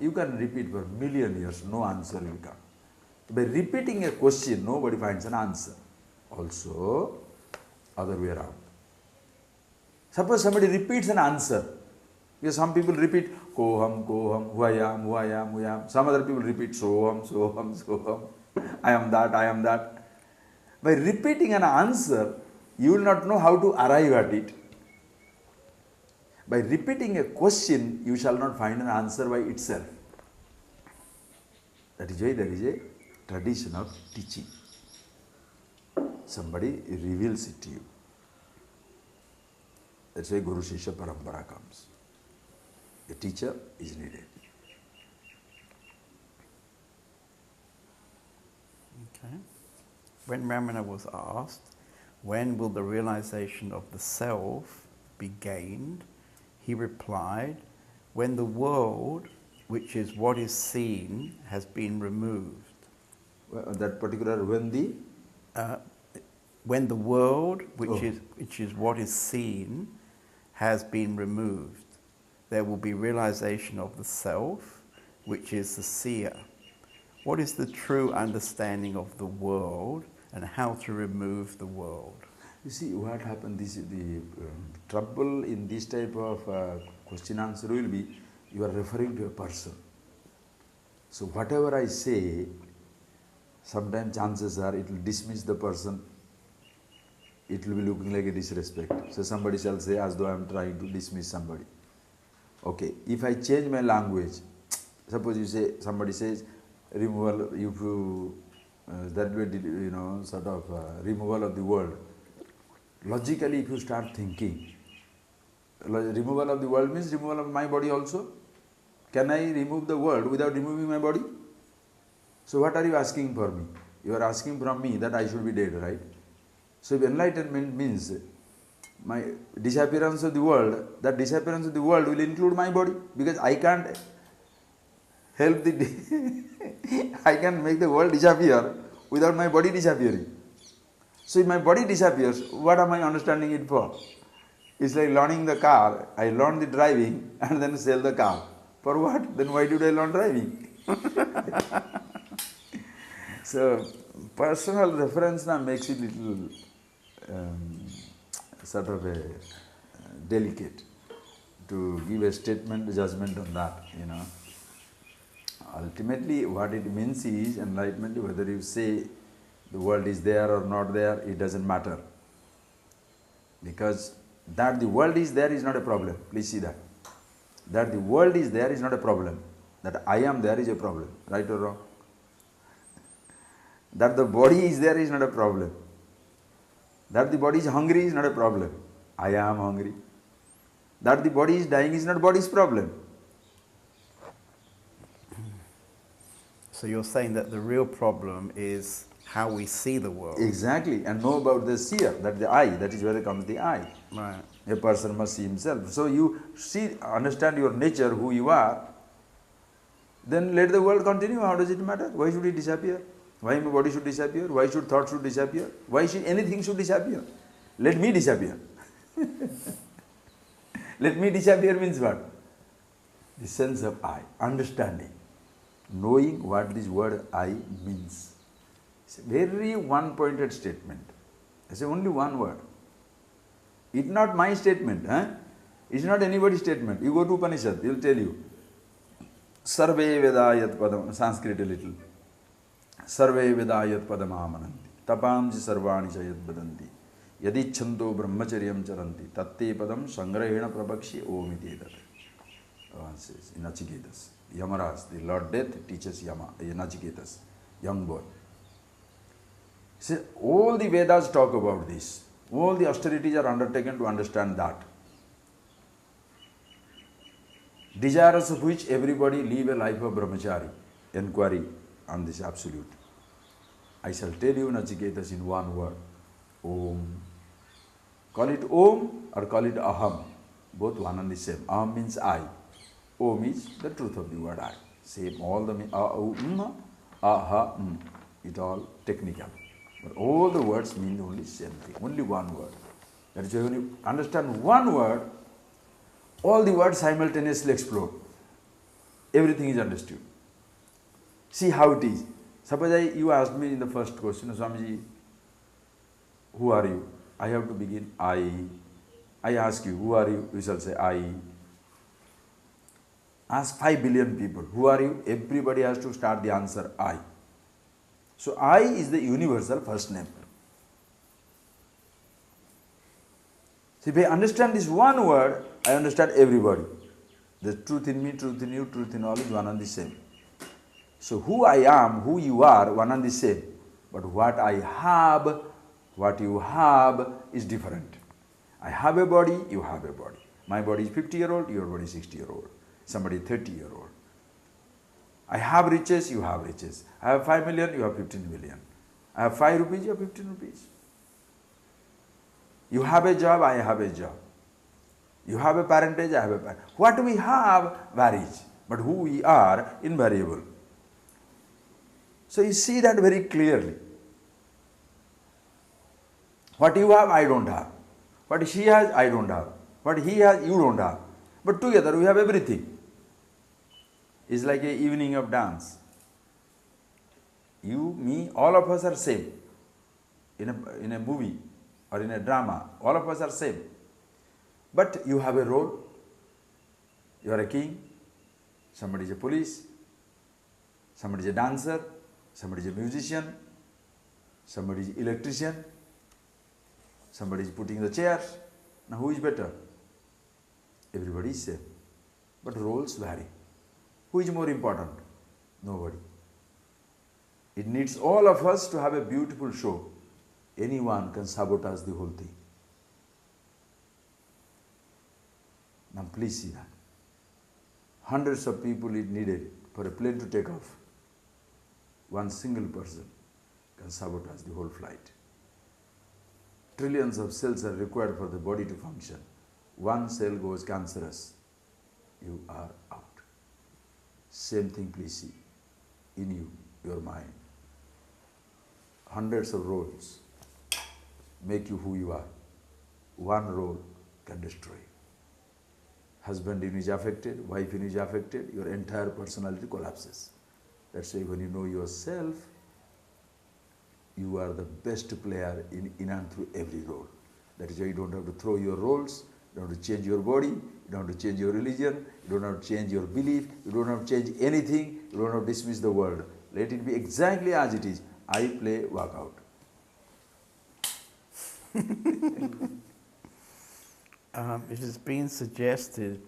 you can repeat for a million years, no answer will come. By repeating a question, nobody finds an answer. Also, other way around. Suppose somebody repeats an answer. Because some people repeat, koham, who I am, who I am, who I am. Some other people repeat, soham, I am that, I am that. By repeating an answer, you will not know how to arrive at it. By repeating a question, you shall not find an answer by itself. That is why there is a tradition of teaching. Somebody reveals it to you. That's why Guru Shishya Parampara comes. A teacher is needed. Okay. When Ramana was asked, when will the realization of the self be gained? He replied, when the world, which is what is seen, has been removed. Well, that particular when the world, which is what is seen, has been removed, there will be realization of the self, which is the seer. What is the true understanding of the world and how to remove the world? You see, what happened, the trouble in this type of question answer will be, you are referring to a person. So whatever I say, sometimes chances are it will dismiss the person. It will be looking like a disrespect. So somebody shall say as though I am trying to dismiss somebody. Okay, if I change my language, suppose you say, somebody says, removal, that way, sort of removal of the world. Logically, if you start thinking, removal of the world means removal of my body also. Can I remove the world without removing my body? So what are you asking for me? You are asking from me that I should be dead, right? So if enlightenment means my disappearance of the world, that disappearance of the world will include my body, because I can't help I can make the world disappear without my body disappearing. So if my body disappears, what am I understanding it for? It's like learning the car. I learn the driving and then sell the car. For what? Then why did I learn driving? So personal reference now makes it little sort of a delicate to give a statement, judgment on that, Ultimately, what it means is enlightenment, whether you say the world is there or not there, it doesn't matter. Because that the world is there is not a problem. Please see that. That the world is there is not a problem. That I am there is a problem. Right or wrong? That the body is there is not a problem. That the body is hungry is not a problem. I am hungry. That the body is dying is not body's problem. So you're saying that the real problem is how we see the world. Exactly, and know about the seer, that the I, that is where comes the I. Right. A person must see himself. So you see, understand your nature, who you are, then let the world continue. How does it matter? Why should it disappear? Why my body should disappear? Why should thought should disappear? Why should anything should disappear? Let me disappear. Let me disappear means what? The sense of I, understanding, knowing what this word I means. It's a very one-pointed statement. It's only one word. It's not my statement. It's not anybody's statement. You go to Upanishad, he will tell you. Sarve vedayat padam, Sanskrit a little. Sarve vedayat padam amananti. Tapamji sarvani chayat badanti. Yadichanto brahmacharyam charanti. Tatte padam sangrahena prabhakshi omiti edat. Says in Nachiketas. Yamaraj, the Lord Death, teaches Nachiketas, young boy. See, all the Vedas talk about this. All the austerities are undertaken to understand that. Desirous of which everybody live a life of brahmachari, inquiry on this absolute. I shall tell you, Nachiketas, in one word. Om. Call it Om or call it Aham. Both one and the same. Aham means I. Om is the truth of the word I. Same, all the it all technical. But all the words mean only same thing, only one word. That is why when you understand one word, all the words simultaneously explode. Everything is understood. See how it is. Suppose you asked me in the first question, Swamiji, who are you? I have to begin I. I ask you, who are you? You shall say I. Ask 5 billion people, who are you? Everybody has to start the answer I. So I is the universal first name. So if I understand this one word, I understand everybody. The truth in me, truth in you, truth in all is one and the same. So who I am, who you are, one and the same. But what I have, what you have is different. I have a body, you have a body. My body is 50-year-old, your body is 60-year-old. Somebody 30-year-old. I have riches, you have riches. I have 5 million, you have 15 million. I have 5 rupees, you have 15 rupees. You have a job, I have a job. You have a parentage, I have a parentage. What we have varies, but who we are, invariable. So you see that very clearly. What you have, I don't have. What she has, I don't have. What he has, you don't have. But together we have everything. It's like an evening of dance. You, me, all of us are same. In a movie or in a drama, all of us are same. But you have a role. You are a king. Somebody is a police. Somebody is a dancer. Somebody is a musician. Somebody is an electrician. Somebody is putting the chairs. Now who is better? Everybody is same. But roles vary. Who is more important? Nobody. It needs all of us to have a beautiful show. Anyone can sabotage the whole thing. Now please see that. Hundreds of people is needed for a plane to take off. One single person can sabotage the whole flight. Trillions of cells are required for the body to function. One cell goes cancerous. You are out. Same thing, please see, in you, your mind. Hundreds of roles make you who you are. One role can destroy you. Husband in is affected, wife in is affected, your entire personality collapses. That's why when you know yourself, you are the best player in and through every role. That is why you don't have to throw your roles, you don't have to change your body, you don't have to change your religion, you don't have to change your belief, you don't have to change anything, you don't have to dismiss the world. Let it be exactly as it is. I play, walk out. It has been suggested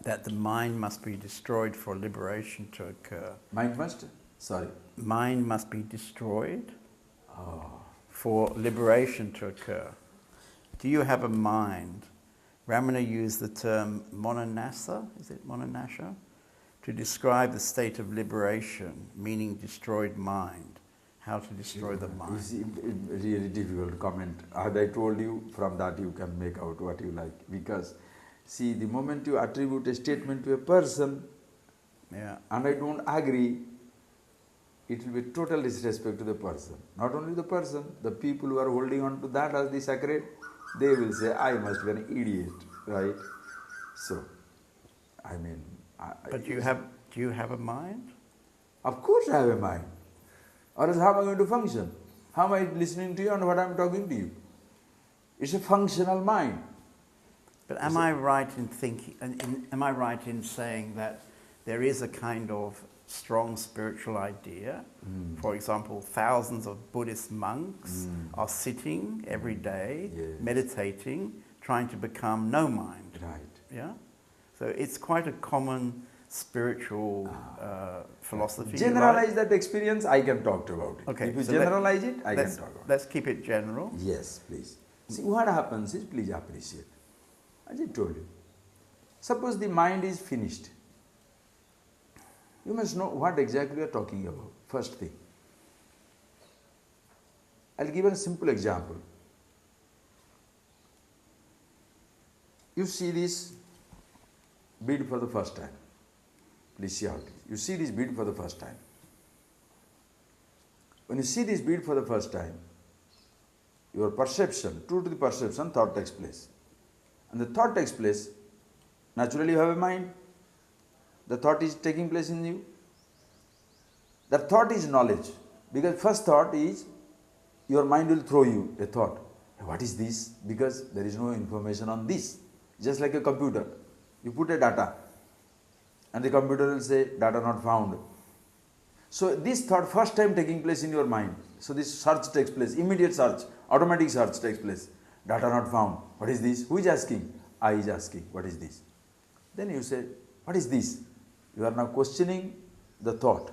that the mind must be destroyed for liberation to occur. Mind must? Sorry. Mind must be destroyed for liberation to occur. Do you have a mind Ramana used the term mononasa, is it mononasha, to describe the state of liberation, meaning destroyed mind. How to destroy the mind. It's really difficult to comment. As I told you, from that you can make out what you like. Because, see, the moment you attribute a statement to a person, Yeah. and I don't agree, it will be total disrespect to the person. Not only the person, the people who are holding on to that as the sacred, they will say, I must be an idiot, right? So, I mean... But do you have a mind? Of course I have a mind. Or else how am I going to function? How am I listening to you and what I am talking to you? It's a functional mind. But am I right in thinking? Am I right in saying that there is a kind of strong spiritual idea? For example, thousands of Buddhist monks are sitting every day, Yes. meditating, trying to become no mind. Right. Yeah. So it's quite a common spiritual philosophy. Generalize that experience, I can talk about it. Okay, If you so generalize it, I can talk about it. Let's keep it general. Yes, please. See, what happens is, please appreciate. As I told you, suppose the mind is finished. You must know what exactly you are talking about, first thing. I'll give a simple example. You see this bead for the first time. Please see how it is. You see this bead for the first time. When you see this bead for the first time, your perception, true to the perception, thought takes place. And the thought takes place, naturally you have a mind. The thought is taking place in you. The thought is knowledge. Because first thought is, your mind will throw you a thought. What is this? Because there is no information on this. Just like a computer. You put a data and the computer will say data not found. So this thought first time taking place in your mind. So this search takes place, immediate search, automatic search takes place. Data not found. What is this? Who is asking? I is asking. What is this? Then you say, what is this? You are now questioning the thought.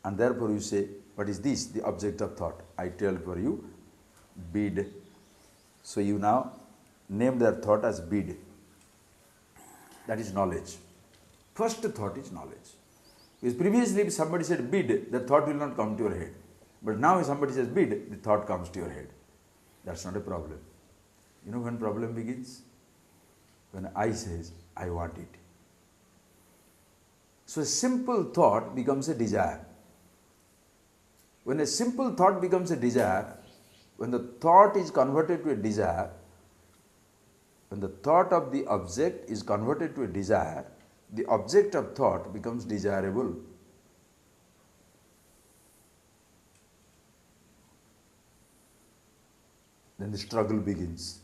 And therefore you say, what is this? The object of thought. I tell for you, bead. So you now name their thought as bead. That is knowledge. First thought is knowledge. Because previously if somebody said bid, the thought will not come to your head. But now if somebody says bid, the thought comes to your head. That's not a problem. You know when problem begins? When I says, I want it. So a simple thought becomes a desire. When a simple thought becomes a desire, when the thought is converted to a desire, when the thought of the object is converted to a desire, the object of thought becomes desirable. Then the struggle begins.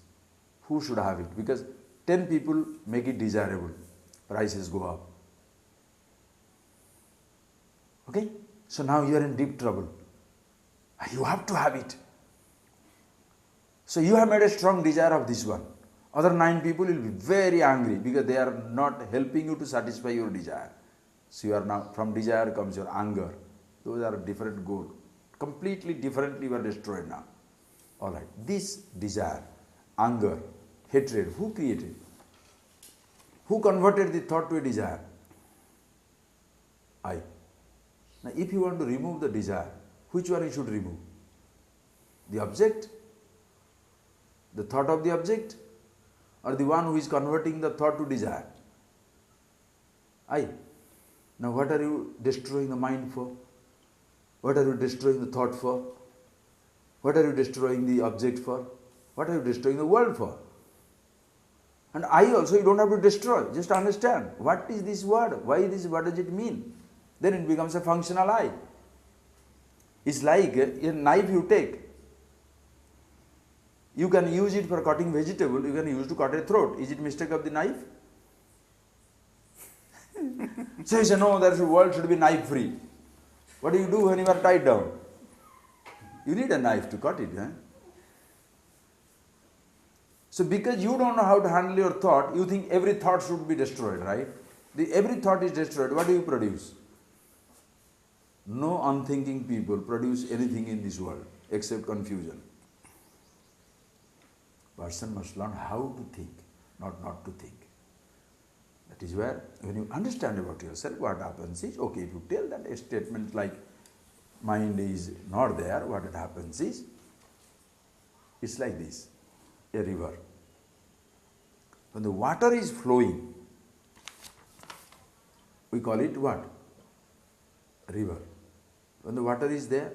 Who should have it? Because 10 people make it desirable. Prices go up. Okay? So now you are in deep trouble. You have to have it. So you have made a strong desire of this one. Other 9 people will be very angry because they are not helping you to satisfy your desire. So you are now, from desire comes your anger. Those are different goals. Completely differently you are destroyed now. Alright, this desire, anger, hatred, who created? Who converted the thought to a desire? I. Now if you want to remove the desire, which one you should remove? The object? The thought of the object? Or the one who is converting the thought to desire? I. Now what are you destroying the mind for? What are you destroying the thought for? What are you destroying the object for? What are you destroying the world for? And I also you don't have to destroy, just understand. What is this word? Why this? What does it mean? Then it becomes a functional I. It's like a knife you take. You can use it for cutting vegetable, you can use to cut a throat. Is it mistake of the knife? So you say, no, the world should be knife free. What do you do when you are tied down? You need a knife to cut it. So because you don't know how to handle your thought, you think every thought should be destroyed, right? Every thought is destroyed. What do you produce? No unthinking people produce anything in this world except confusion. Person must learn how to think. not to think. That is where, when you understand about yourself, what happens is, okay, if you tell that a statement like mind is not there, what it happens is, it's like this, a river. When the water is flowing, we call it what? River. When the water is there,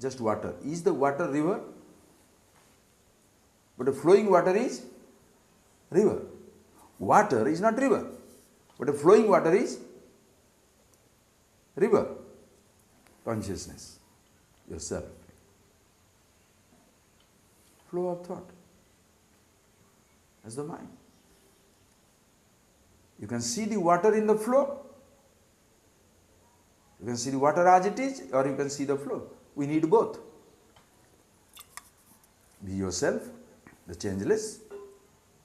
just water. Is the water river? But the flowing water is river. Water is not river, but the flowing water is river. Consciousness, yourself. Flow of thought. That's the mind. You can see the water in the flow. You can see the water as it is, or you can see the flow. We need both. Be yourself, the changeless.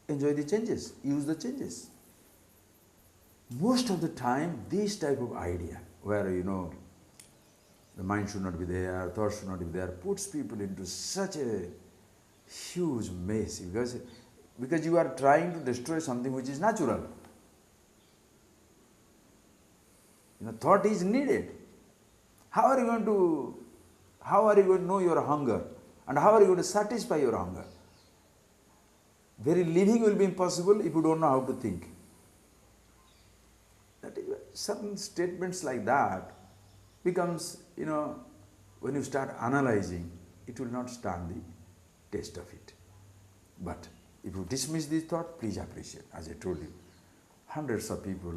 Enjoy the changes. Use the changes. Most of the time, this type of idea, where the mind should not be there, thoughts should not be there, puts people into such a huge mess, because you are trying to destroy something which is natural. Thought is needed. How are you going to know your hunger? And how are you going to satisfy your hunger? Very living will be impossible if you don't know how to think. That is, certain statements like that becomes, when you start analyzing, it will not stand the test of it. But if you dismiss this thought, please appreciate, as I told you, hundreds of people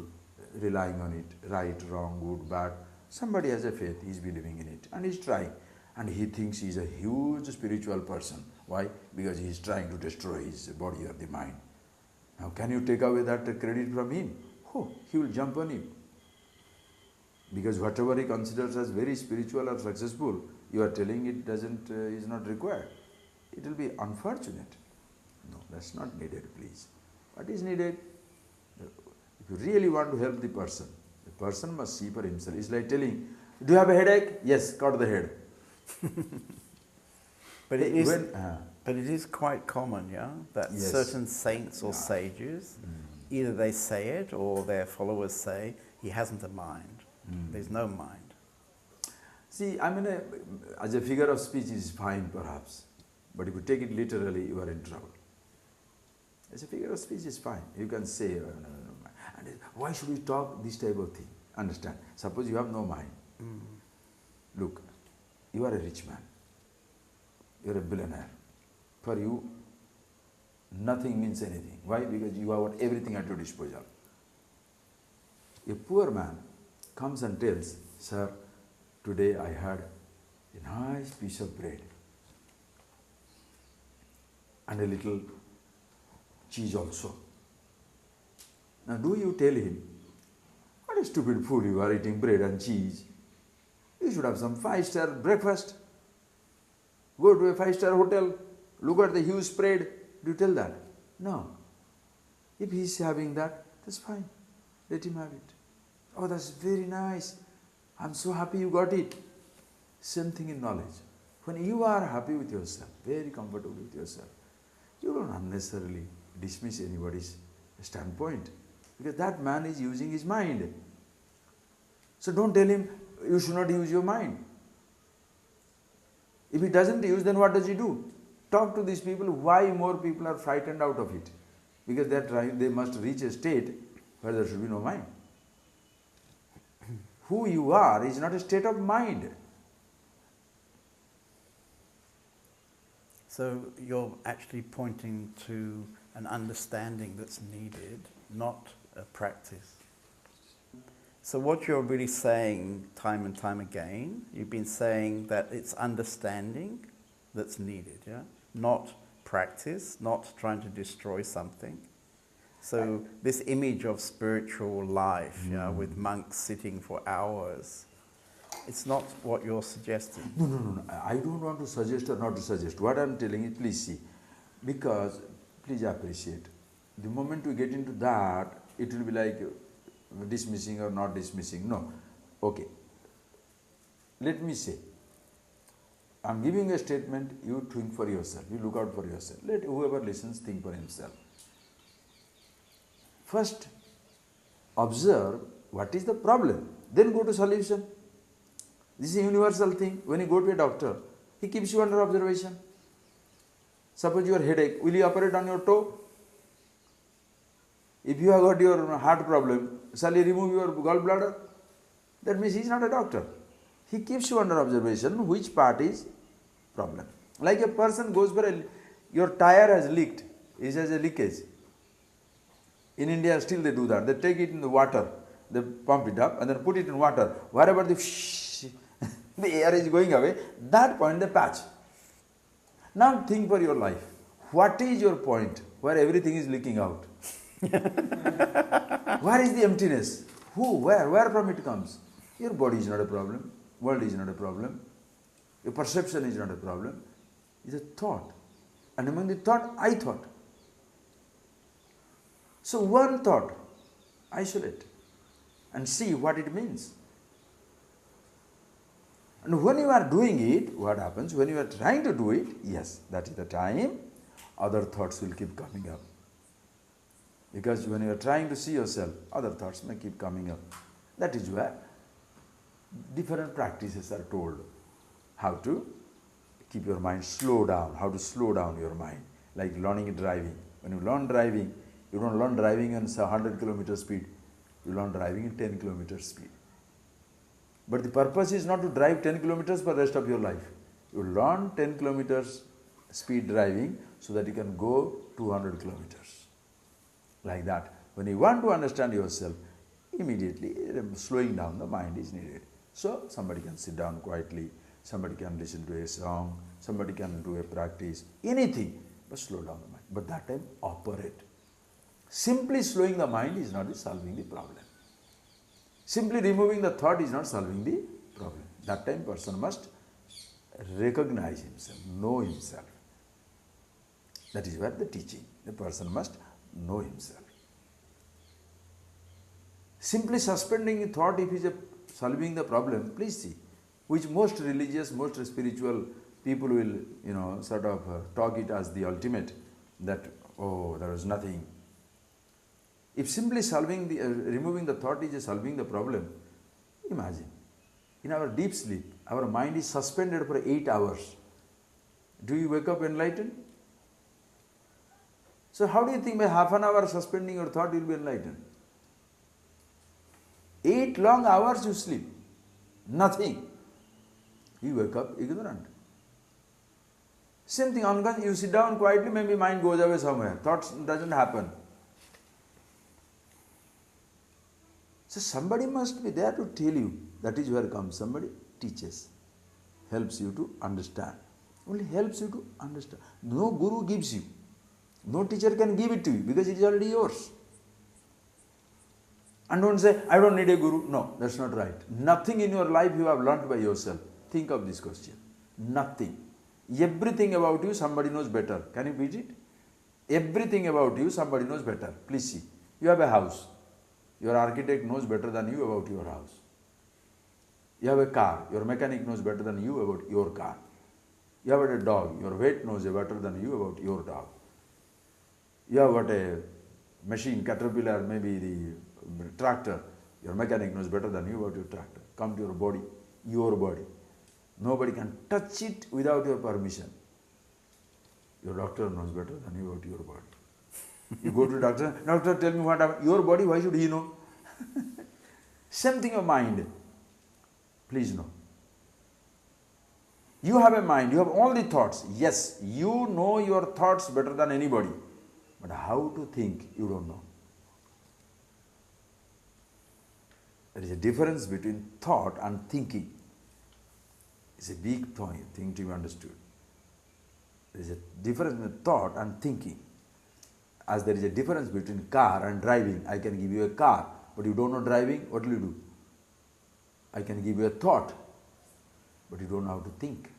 relying on it, right, wrong, good, bad. Somebody has a faith, he is believing in it, and he is trying. And he thinks he is a huge spiritual person. Why? Because he is trying to destroy his body or the mind. Now, can you take away that credit from him? Oh, he will jump on you. Because whatever he considers as very spiritual or successful, you are telling it is not required. It will be unfortunate. No, that's not needed, please. What is needed? If you really want to help the person must see for himself. It's like telling, do you have a headache? Yes, cut the head. But it is quite common, that yes, certain saints or sages, either they say it or their followers say, he hasn't a mind. There's no mind. See, as a figure of speech it is fine perhaps, but if you take it literally, you are in trouble. As a figure of speech is fine. You can say, and why should we talk this type of thing? Understand? Suppose you have no mind. Look, you are a rich man. You are a billionaire. For you, nothing means anything. Why? Because you have everything at your disposal. A poor man comes and tells, sir, today I had a nice piece of bread and a little cheese also. Now do you tell him, what a stupid fool you are eating bread and cheese. You should have some 5-star breakfast. Go to a 5-star hotel, look at the huge spread. Do you tell that? No. If he is having that, that's fine. Let him have it. Oh, that's very nice. I'm so happy you got it. Same thing in knowledge. When you are happy with yourself, very comfortable with yourself, you don't unnecessarily dismiss anybody's standpoint, because that man is using his mind. So don't tell him you should not use your mind. If he doesn't use, then what does he do? Talk to these people why more people are frightened out of it. Because they must reach a state where there should be no mind. Who you are is not a state of mind. So you're actually pointing to an understanding that's needed, not a practice. So what you're really saying time and time again, you've been saying that it's understanding that's needed, not practice, not trying to destroy something. So this image of spiritual life, with monks sitting for hours, it's not what you're suggesting. No. I don't want to suggest or not to suggest. What I'm telling you, please see. Because, please appreciate. The moment we get into that, it will be like dismissing or not dismissing. No. Okay. Let me say, I'm giving a statement, you think for yourself, you look out for yourself. Let whoever listens think for himself. First, observe what is the problem, then go to solution. This is a universal thing. When you go to a doctor, he keeps you under observation. Suppose your headache, will you operate on your toe? If you have got your heart problem, shall he remove your gallbladder? That means he is not a doctor. He keeps you under observation which part is problem. Like a person goes for your tire has leaked, it has a leakage. In India still they do that. They take it in the water, they pump it up and then put it in water. Wherever the air is going away, that point they patch. Now think for your life. What is your point where everything is leaking out? Where is the emptiness? Who, where from it comes? Your body is not a problem, world is not a problem, your perception is not a problem, it's a thought. And among the thought, I thought. So one thought, isolate and see what it means. And when you are doing it, what happens? When you are trying to do it, yes, that is the time other thoughts will keep coming up. Because when you are trying to see yourself, other thoughts may keep coming up. That is where different practices are told. How to keep your mind slow down, how to slow down your mind. Like learning driving. When you learn driving, you don't learn driving on 100 km speed. You learn driving in 10 km speed. But the purpose is not to drive 10 kilometers for the rest of your life. You learn 10 kilometers speed driving so that you can go 200 kilometers. Like that. When you want to understand yourself, immediately slowing down the mind is needed. So somebody can sit down quietly, somebody can listen to a song, somebody can do a practice, anything, but slow down the mind. But that time operate. Simply slowing the mind is not solving the problem. Simply removing the thought is not solving the problem. That time person must recognize himself, know himself. That is where the teaching. The person must know himself. Simply suspending the thought if he is solving the problem, please see, which most religious, most spiritual people will, sort of talk it as the ultimate, that, oh, there is nothing. If simply removing the thought is solving the problem, imagine, in our deep sleep, our mind is suspended for 8 hours. Do you wake up enlightened? So how do you think by half an hour suspending your thought you will be enlightened? 8 long hours you sleep, nothing. You wake up ignorant. Same thing, you sit down quietly, maybe mind goes away somewhere, thoughts doesn't happen. So somebody must be there to tell you. That is where comes somebody teaches, helps you to understand. Only helps you to understand. No guru gives you. No teacher can give it to you because it is already yours. And don't say, I don't need a guru. No, that's not right. Nothing in your life you have learnt by yourself. Think of this question. Nothing. Everything about you somebody knows better. Can you beat it? Everything about you somebody knows better. Please see. You have a house. Your architect knows better than you about your house. You have a car. Your mechanic knows better than you about your car. You have a dog. Your vet knows better than you about your dog. You have got a machine, caterpillar, maybe the tractor. Your mechanic knows better than you about your tractor. Come to your body. Nobody can touch it without your permission. Your doctor knows better than you about your body. You go to the doctor, doctor tell me what happened. Your body, why should he know? Same thing of mind. Please know. You have a mind, you have all the thoughts. Yes, you know your thoughts better than anybody. But how to think, you don't know. There is a difference between thought and thinking. It's a big thing to be understood. There is a difference between thought and thinking. As there is a difference between car and driving. I can give you a car, but you don't know driving, what will you do? I can give you a thought, but you don't know how to think.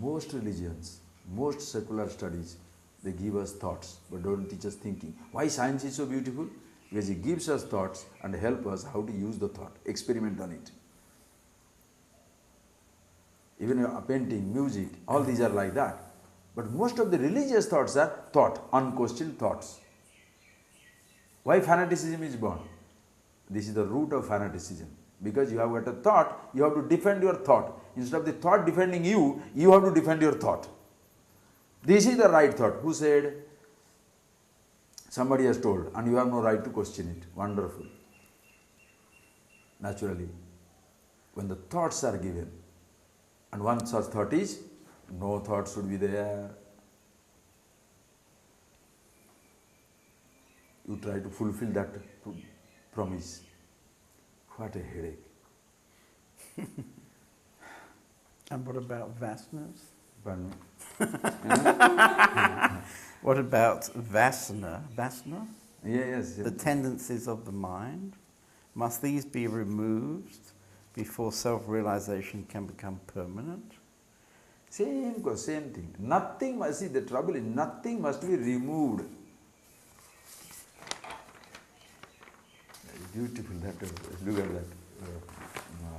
Most religions, most secular studies, they give us thoughts, but don't teach us thinking. Why science is so beautiful? Because it gives us thoughts and help us how to use the thought, experiment on it. Even painting, music, all these are like that. But most of the religious thoughts are thought, unquestioned thoughts. Why fanaticism is born? This is the root of fanaticism. Because you have got a thought, you have to defend your thought. Instead of the thought defending you, you have to defend your thought. This is the right thought. Who said? Somebody has told, and you have no right to question it. Wonderful. Naturally, when the thoughts are given, and one such thought is, no thought should be there. You try to fulfill that promise. What a headache. And what about vasanas? Pardon me? What about vasana? Vasana? Yes. The tendencies of the mind. Must these be removed before self-realization can become permanent? Same thing. Nothing must, see the trouble is nothing must be removed. Beautiful, that, look at that.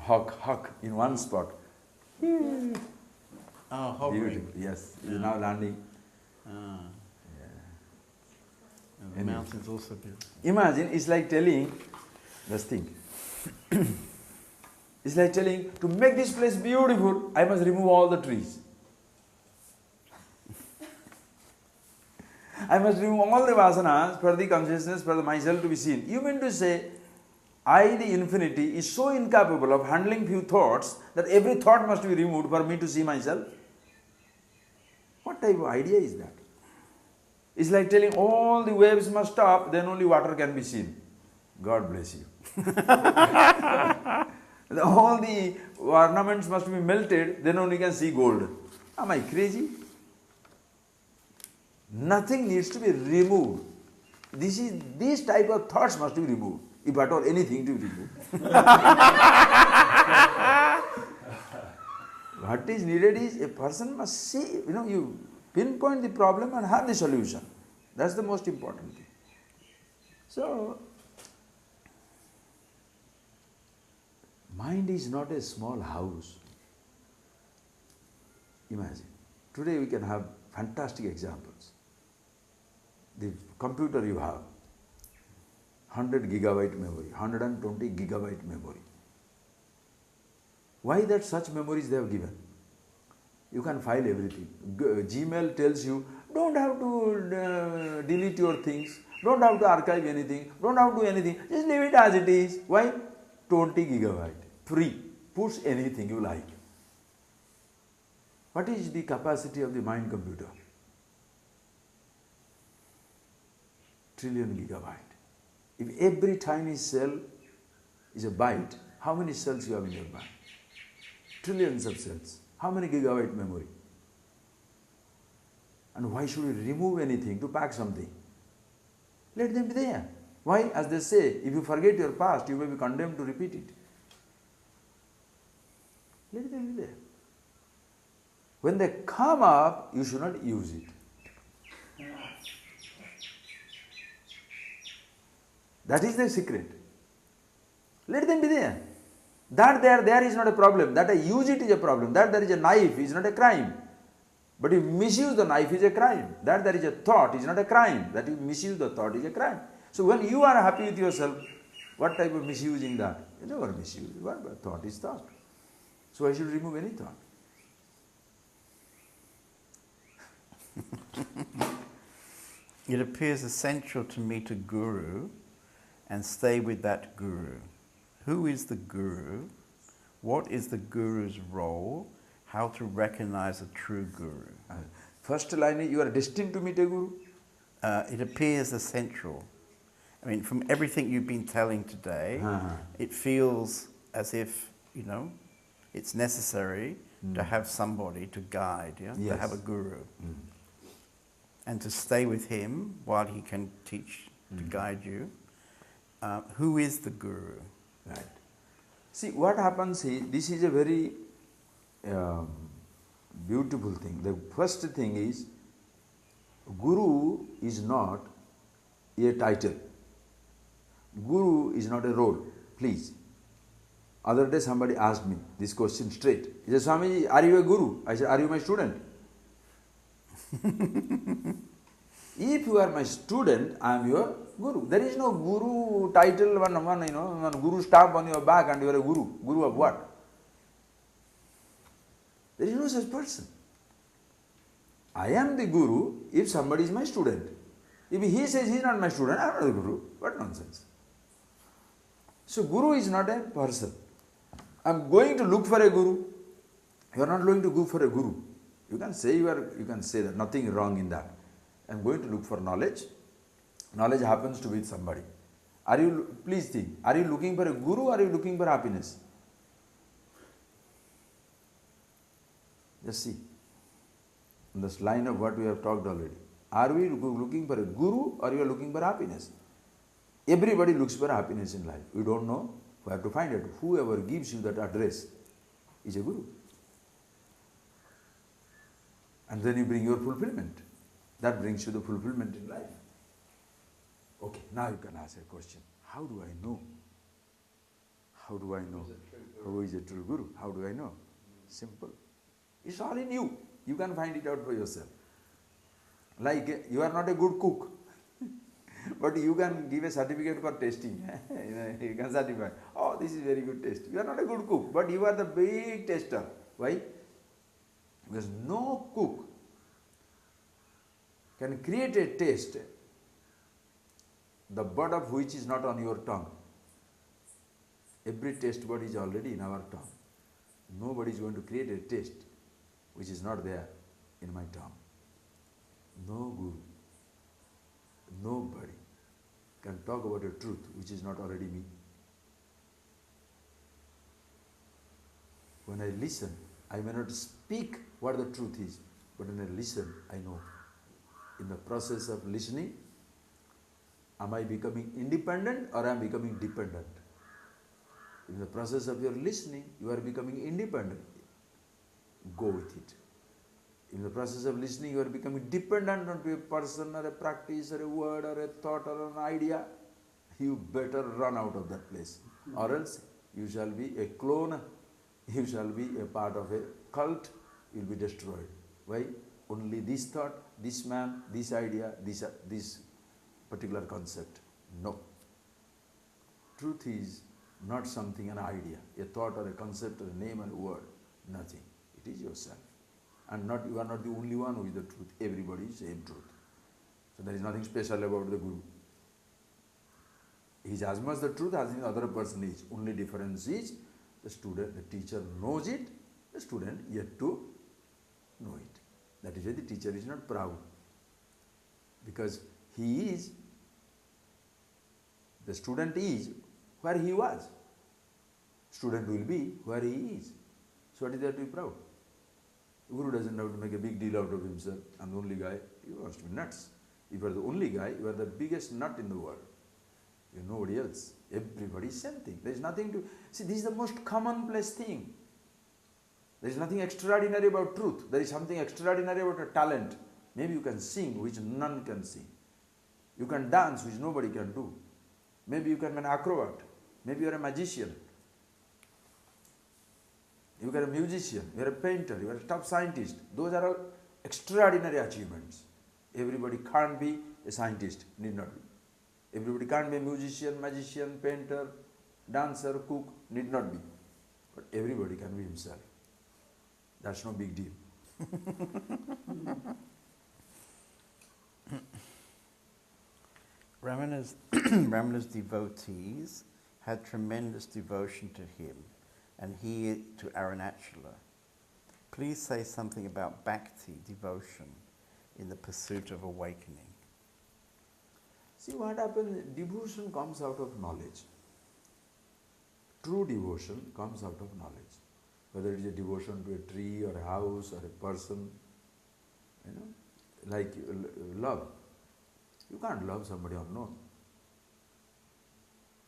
Hawk in one spot. Oh, hovering. Beautiful, yes. It is now landing. Ah. Yeah. And the Anyway. mountains also beautiful. Imagine, it's like telling, this thing. It's like telling, to make this place beautiful, I must remove all the trees. I must remove all the vasanas for the consciousness, for the myself to be seen. You mean to say, I, the infinity, is so incapable of handling few thoughts that every thought must be removed for me to see myself? What type of idea is that? It's like telling all the waves must stop, then only water can be seen. God bless you. All the ornaments must be melted, then only can see gold. Am I crazy? Nothing needs to be removed. These type of thoughts must be removed, if at all anything to be removed. What is needed is a person must see, you pinpoint the problem and have the solution. That's the most important thing. So, mind is not a small house. Imagine. Today we can have fantastic examples. The computer you have, 100 gigabyte memory, 120 gigabyte memory. Why that such memories they have given? You can file everything. Gmail tells you, don't have to delete your things, don't have to archive anything, don't have to do anything, just leave it as it is. Why? 20 gigabyte, free, push anything you like. What is the capacity of the mind computer? Trillion gigabyte. If every tiny cell is a byte, how many cells you have in your mind? Trillions of cells. How many gigabyte memory? And why should we remove anything to pack something? Let them be there. Why? As they say, if you forget your past, you may be condemned to repeat it. Let them be there. When they come up, you should not use it. That is the secret. Let them be there. That there is not a problem. That I use it is a problem. That there is a knife is not a crime. But if you misuse the knife is a crime. That there is a thought is not a crime. That you misuse the thought is a crime. So when you are happy with yourself, what type of misusing that? You never misuse. What thought is thought. So I should remove any thought. It appears essential to meet a guru and stay with that guru. Who is the guru? What is the guru's role? How to recognize a true guru? First line is, you are destined to meet a guru. It appears essential. I mean, from everything you've been telling today, it feels as if, it's necessary to have somebody to guide, Yes. to have a guru. And to stay with him while he can teach, to guide you. Who is the guru? Right. See, what happens is, this is a very beautiful thing. The first thing is, guru is not a title. Guru is not a role, please. Other day somebody asked me this question straight. He said, Swamiji, are you a guru? I said, are you my student? If you are my student, I am your Guru. There is no Guru title, one Guru stamp on your back and you are a Guru. Guru of what? There is no such person. I am the Guru if somebody is my student. If he says he is not my student, I am not the Guru. What nonsense. So Guru is not a person. I am going to look for a Guru. You are not going to go for a Guru. You can say that, nothing wrong in that. I am going to look for knowledge. Knowledge happens to be with somebody. Please think, are you looking for a Guru or are you looking for happiness? Just see. In this line of what we have talked already. Are we looking for a Guru or you are looking for happiness? Everybody looks for happiness in life. We don't know. We have to find it. Whoever gives you that address is a Guru. And then you bring your fulfillment. That brings you the fulfillment in life. Okay, now you can ask a question. How do I know? How do I know? Who is a true Guru? How do I know? Simple. It's all in you. You can find it out for yourself. Like you are not a good cook. But you can give a certificate for tasting. You can certify. Oh, this is very good taste. You are not a good cook, but you are the big taster. Why? Because no cook can create a taste, the bud of which is not on your tongue. Every taste bud is already in our tongue. Nobody is going to create a taste which is not there in my tongue. No Guru, nobody can talk about a truth which is not already me. When I listen, I may not speak what the truth is, but when I listen, I know. In the process of listening, am I becoming independent or am I becoming dependent? In the process of your listening, you are becoming independent. Go with it. In the process of listening, you are becoming dependent on a person or a practice or a word or a thought or an idea. You better run out of that place. Or else you shall be a clone. You shall be a part of a cult. You will be destroyed. Why? Only this thought, this man, this idea, this particular concept. No. Truth is not something, an idea, a thought or a concept or a name or a word. Nothing. It is yourself. And you are not the only one who is the truth. Everybody is the same truth. So there is nothing special about the Guru. He is as much the truth as the other person is. Only difference is the student, the teacher knows it, the student yet to know it. That is why the teacher is not proud. Because the student is where he was. Student will be where he is. So what is there to be proud? The Guru doesn't have to make a big deal out of himself. I'm the only guy. You must be nuts. If you are the only guy, you are the biggest nut in the world. You are nobody else. Everybody is same thing. There is nothing to... See, this is the most commonplace thing. There is nothing extraordinary about truth. There is something extraordinary about a talent. Maybe you can sing, which none can sing. You can dance, which nobody can do. Maybe you can be an acrobat. Maybe you are a magician. You are a musician, you are a painter, you are a top scientist. Those are all extraordinary achievements. Everybody can't be a scientist, need not be. Everybody can't be a musician, magician, painter, dancer, cook, need not be. But everybody can be himself. That's no big deal. Ramana's devotees had tremendous devotion to him, and he to Arunachala. Please say something about bhakti, devotion, in the pursuit of awakening. See what happens, devotion comes out of knowledge. True devotion comes out of knowledge. Whether it is a devotion to a tree or a house or a person, like love. You can't love somebody unknown.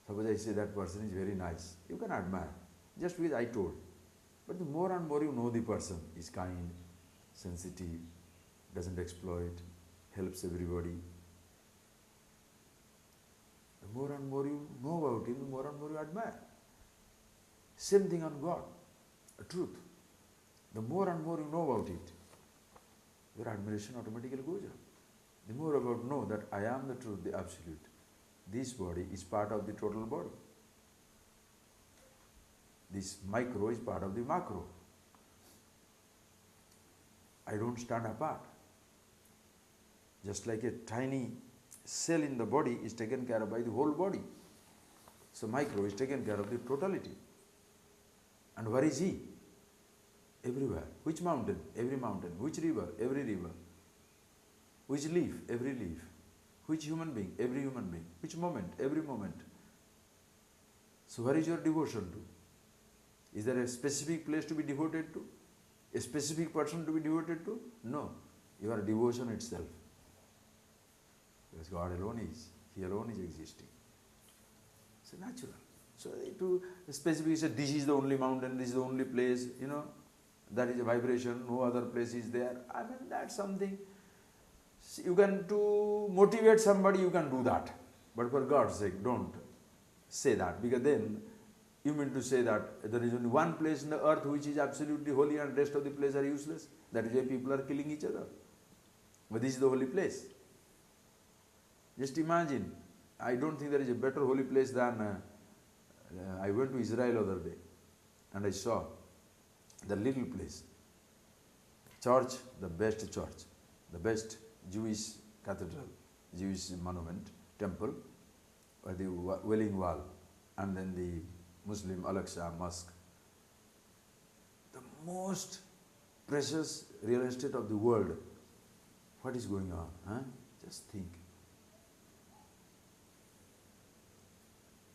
Suppose I say that person is very nice. You can admire, just because I told. But the more and more you know the person, is kind, sensitive, doesn't exploit, helps everybody. The more and more you know about him, the more and more you admire. Same thing on God, a truth. The more and more you know about it, your admiration automatically goes up. The more about know that I am the truth, the absolute, this body is part of the total body. This micro is part of the macro. I don't stand apart. Just like a tiny cell in the body is taken care of by the whole body. So micro is taken care of the totality. And where is he? Everywhere. Which mountain? Every mountain. Which river? Every river. Which leaf? Every leaf. Which human being? Every human being. Which moment? Every moment. So where is your devotion to? Is there a specific place to be devoted to? A specific person to be devoted to? No. Your devotion itself. Because God alone is. He alone is existing. It's natural. So to specifically say, this is the only mountain, this is the only place, that is a vibration, no other place is there. I mean, that's something. You can, to motivate somebody, you can do that. But for God's sake, don't say that. Because then, you mean to say that there is only one place in the earth which is absolutely holy and the rest of the places are useless. That is why people are killing each other. But this is the holy place. Just imagine, I don't think there is a better holy place than, I went to Israel the other day and I saw the little place. Church, the best Jewish cathedral, Jewish monument, temple, or the Wailing Wall, and then the Muslim Al-Aqsa Mosque. The most precious real estate of the world. What is going on? Huh? Just think.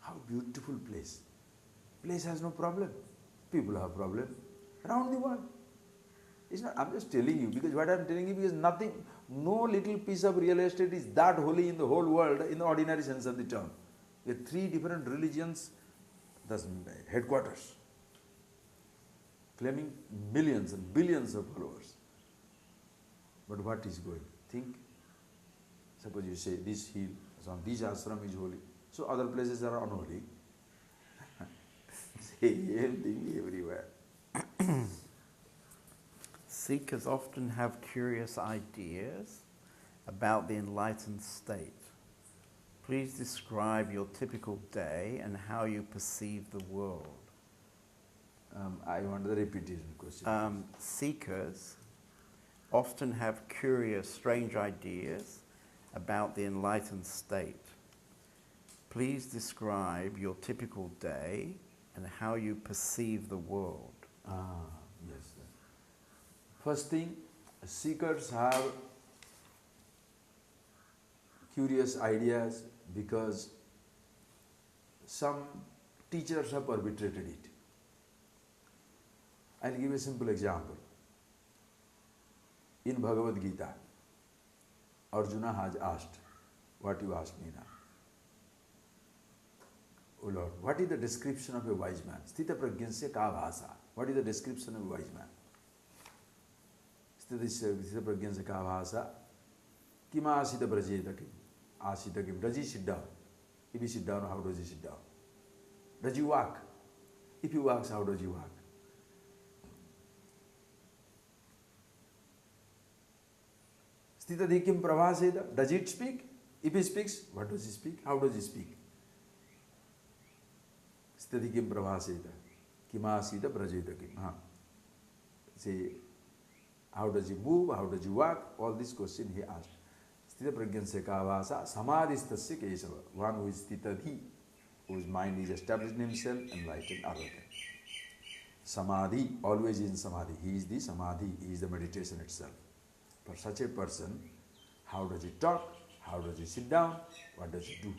How beautiful place. Place has no problem. People have problem. Around the world. It's not, I'm just telling you, because what I'm telling you, because nothing, no little piece of real estate is that holy in the whole world in the ordinary sense of the term. There are 3 different religions, that's headquarters, claiming millions and billions of followers. But what is going? Think. Suppose you say this hill, this ashram is holy, so other places are unholy. Same thing everywhere. Seekers often have curious ideas about the enlightened state. Please describe your typical day and how you perceive the world. I want the repetition question. Seekers often have curious, strange ideas about the enlightened state. Please describe your typical day and how you perceive the world. Yes. First thing, seekers have curious ideas because some teachers have perpetrated it. I'll give a simple example. In Bhagavad Gita, Arjuna has asked what you asked me now. Oh Lord, what is the description of a wise man? Sthita prajnasya ka bhasa. What is the description of a wise man? Sthita prajnasya ka bhasa. Kim asita brajeta kim? Asita kim? Does he sit down? If he sit down, how does he sit down? Does he walk? If he walks, how does he walk? Sthita kim pravaseda. Does it speak? If he speaks, what does he speak? How does he speak? Sthiti kim pravaseta, kimasita prajeta kim. Say, how does he move, how does he walk? All these questions he asked. Sthita prajnasya ka vasa, samadhistasya kesava. One who is sthitadhi, whose mind is established in himself, enlightened, arrogant. Samadhi, always in samadhi. He is the samadhi, he is the meditation itself. For such a person, how does he talk? How does he sit down? What does he do?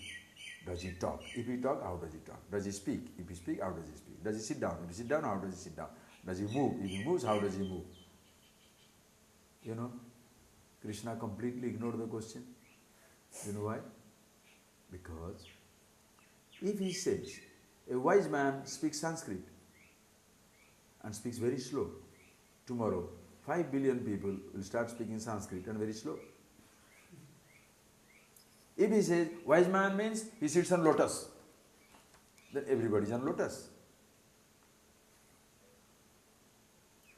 Does he talk? If he talk, how does he talk? Does he speak? If he speak, how does he speak? Does he sit down? If he sit down, how does he sit down? Does he move? If he moves, how does he move? You know, Krishna completely ignored the question. You know why? Because if he says, a wise man speaks Sanskrit and speaks very slow, tomorrow 5 billion people will start speaking Sanskrit and very slow. If he says, wise man means he sits on lotus, then everybody is on lotus.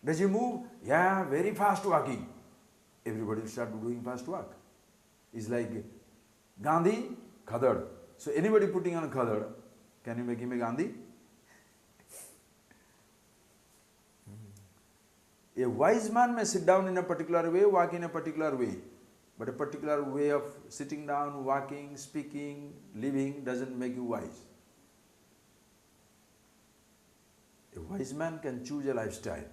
Does he move? Yeah, very fast walking. Everybody will start doing fast walk. It's like Gandhi, Khadad. So anybody putting on color, can you make him a Gandhi? A wise man may sit down in a particular way, walk in a particular way. But a particular way of sitting down, walking, speaking, living doesn't make you wise. A wise man can choose a lifestyle,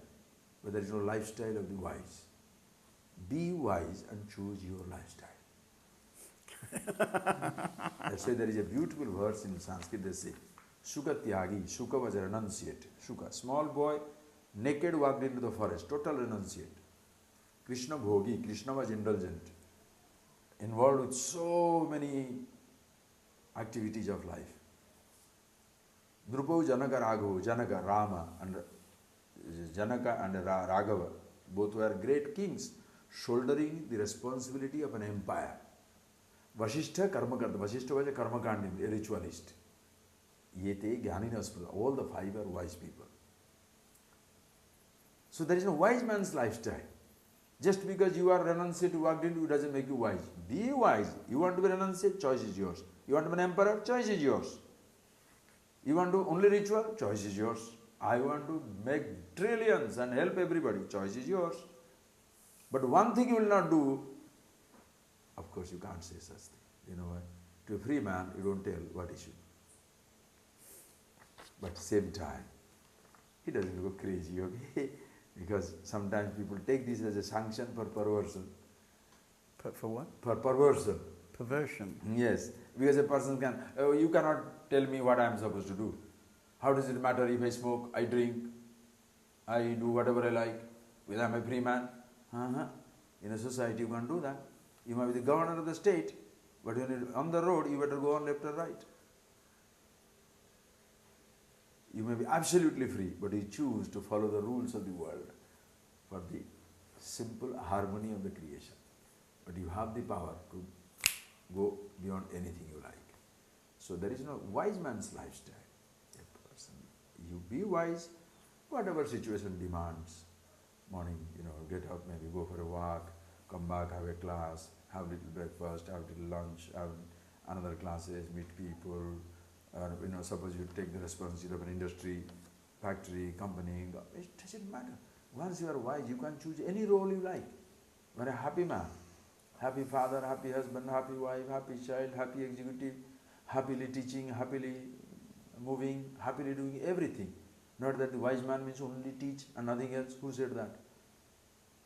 but there is no lifestyle of the wise. Be wise and choose your lifestyle. That's why there is a beautiful verse in Sanskrit, they say, Sukha Tyagi, Sukha was a renunciate. Sukha, small boy, naked walked into the forest, total renunciate. Krishna Bhogi, Krishna was indulgent, involved with so many activities of life. Drupau Janaka Raghavu, Janaka Rama and Janaka and Raghava, both were great kings, shouldering the responsibility of an empire. Vasishtha Karmakarta, Vasishtha was a Karmakandi, a ritualist. Yete Jnaninas, all the five are wise people. So there is no wise man's lifestyle. Just because you are renunciate, walked into, it doesn't make you wise. Be wise. You want to be renunciate, choice is yours. You want to be an emperor, choice is yours. You want to only ritual, choice is yours. I want to make trillions and help everybody, choice is yours. But one thing you will not do, of course you can't say such thing. You know what? To a free man, you don't tell what he should. But at the same time, he doesn't go crazy, okay? Because sometimes people take this as a sanction for perversion. For what? For perversion. Perversion. Yes, because a person can, oh, you cannot tell me what I am supposed to do. How does it matter if I smoke, I drink, I do whatever I like? Well, I am a free man. In a society you can't do that. You might be the governor of the state, but when you're on the road, you better go on left or right. You may be absolutely free, but you choose to follow the rules of the world for the simple harmony of the creation. But you have the power to go beyond anything you like. So there is no wise man's lifestyle. A person, you be wise, whatever situation demands. Morning, get up, maybe go for a walk, come back, have a class, have a little breakfast, have a little lunch, have another classes, meet people. Suppose you take the responsibility of an industry, factory, company, it doesn't matter. Once you are wise, you can choose any role you like. You are a happy man, happy father, happy husband, happy wife, happy child, happy executive, happily teaching, happily moving, happily doing everything. Not that the wise man means only teach and nothing else. Who said that?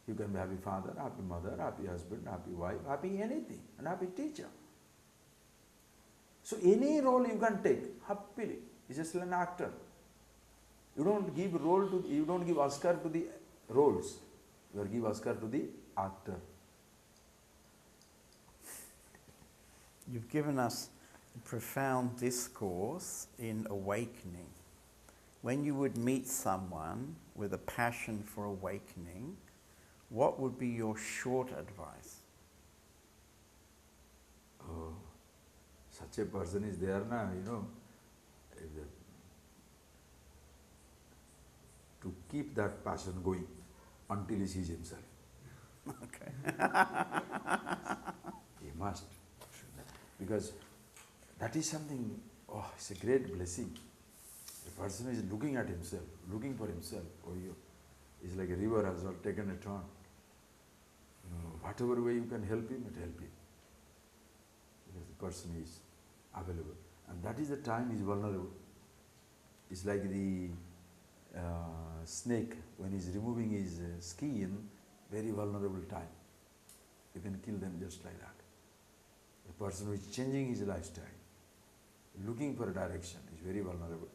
You can be happy father, happy mother, happy husband, happy wife, happy anything, and happy teacher. So any role you can take happily. It's just like an actor. You don't give Oscar to the roles. You give Oscar to the actor. You've given us a profound discourse in awakening. When you would meet someone with a passion for awakening, what would be your short advice? Oh, such a person is there now, to keep that passion going until he sees himself. Okay. He must. Because that is something, it's a great blessing. A person is looking at himself, looking for himself. It's like a river has taken a turn. Whatever way you can help him, help him. Because the person is available. And that is the time he is vulnerable. It's like the snake, when he is removing his skin, very vulnerable time. You can kill them just like that. A person who is changing his lifestyle, looking for a direction, is very vulnerable.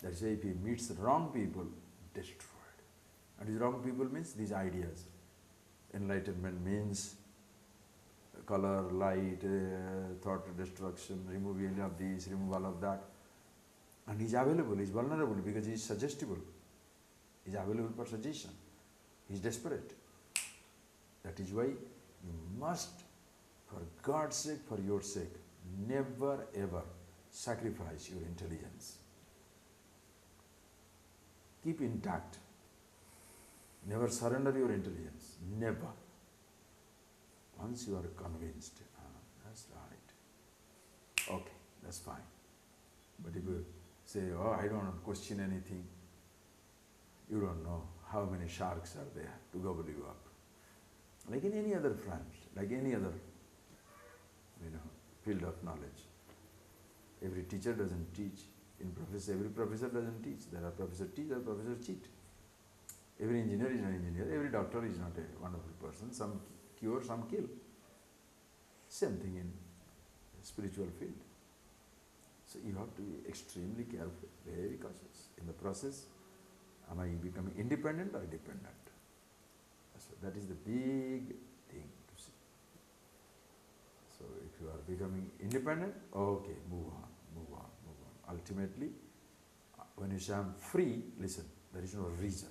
That's why if he meets the wrong people, destroyed. And these wrong people means these ideas. Enlightenment means color, light, thought destruction, remove any of these, remove all of that. And he is available, he is vulnerable because he is suggestible. He is available for suggestion. He is desperate. That is why you must, for God's sake, for your sake, never ever sacrifice your intelligence. Keep intact. Never surrender your intelligence. Never. Once you are convinced, that's right. Okay. that's fine. But if you say, oh, I don't question anything, you don't know how many sharks are there to gobble you up. Like in any other front, like any other field of knowledge. Every teacher doesn't teach. Every professor doesn't teach. There are professors teach, there are professors cheat. Every engineer is an engineer, every doctor is not a wonderful person. Some cure, some kill. Same thing in the spiritual field. So you have to be extremely careful, very cautious. In the process, am I becoming independent or dependent? So that is the big thing to see. So if you are becoming independent, okay, move on. Ultimately, when you say I'm free, listen, there is no reason.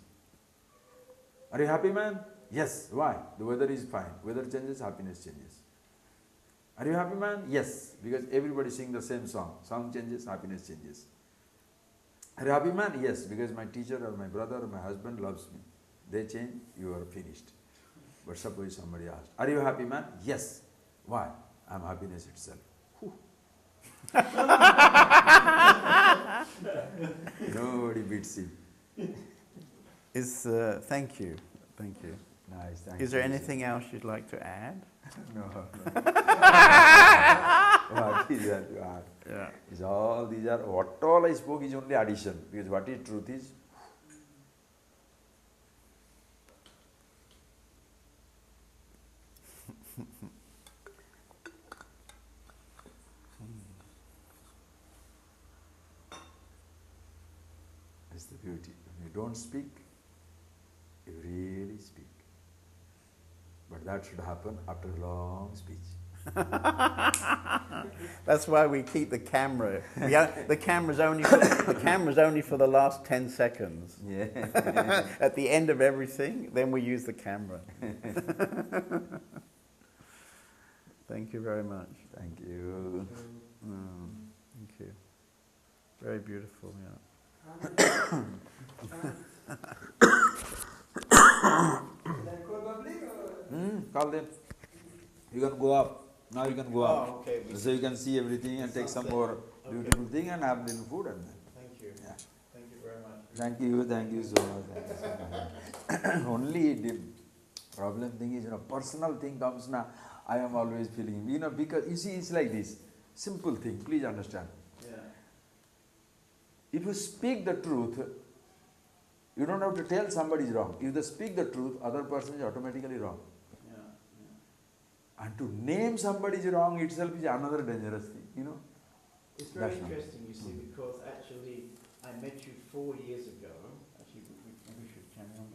Are you happy, man? Yes. Why? The weather is fine. Weather changes, happiness changes. Are you happy, man? Yes. Because everybody sing the same song. Song changes, happiness changes. Are you happy, man? Yes. Because my teacher or my brother or my husband loves me. They change, you are finished. But suppose somebody asked, are you happy, man? Yes. Why? I am happiness itself. Nobody beats him. Thank you. Nice, thank Is there anything else you'd like to add? No. What is that to add? Yeah. Is all these are, what all I spoke is only addition. Because what is truth is, that's the beauty. When you don't speak, you really speak. But that should happen after a long speech. That's why we keep the camera. The camera's only for the last 10 seconds. Yeah. At the end of everything, then we use the camera. Thank you very much. Thank you. Thank you. Very beautiful, yeah. Call them. You can go up. Now you can go up. Oh, okay. So you can see everything and take some more beautiful thing and have little food and then. Thank you. Yeah. Thank you very much. Thank you so much. Only the problem thing is, personal thing comes now. I am always feeling, because you see, it's like this. Simple thing, please understand. Yeah. If you speak the truth, you don't have to tell somebody is wrong. If they speak the truth, other person is automatically wrong. And to name somebody is wrong itself is another dangerous thing, It's very interesting, you see, because actually I met you 4 years ago. Actually, we should carry on.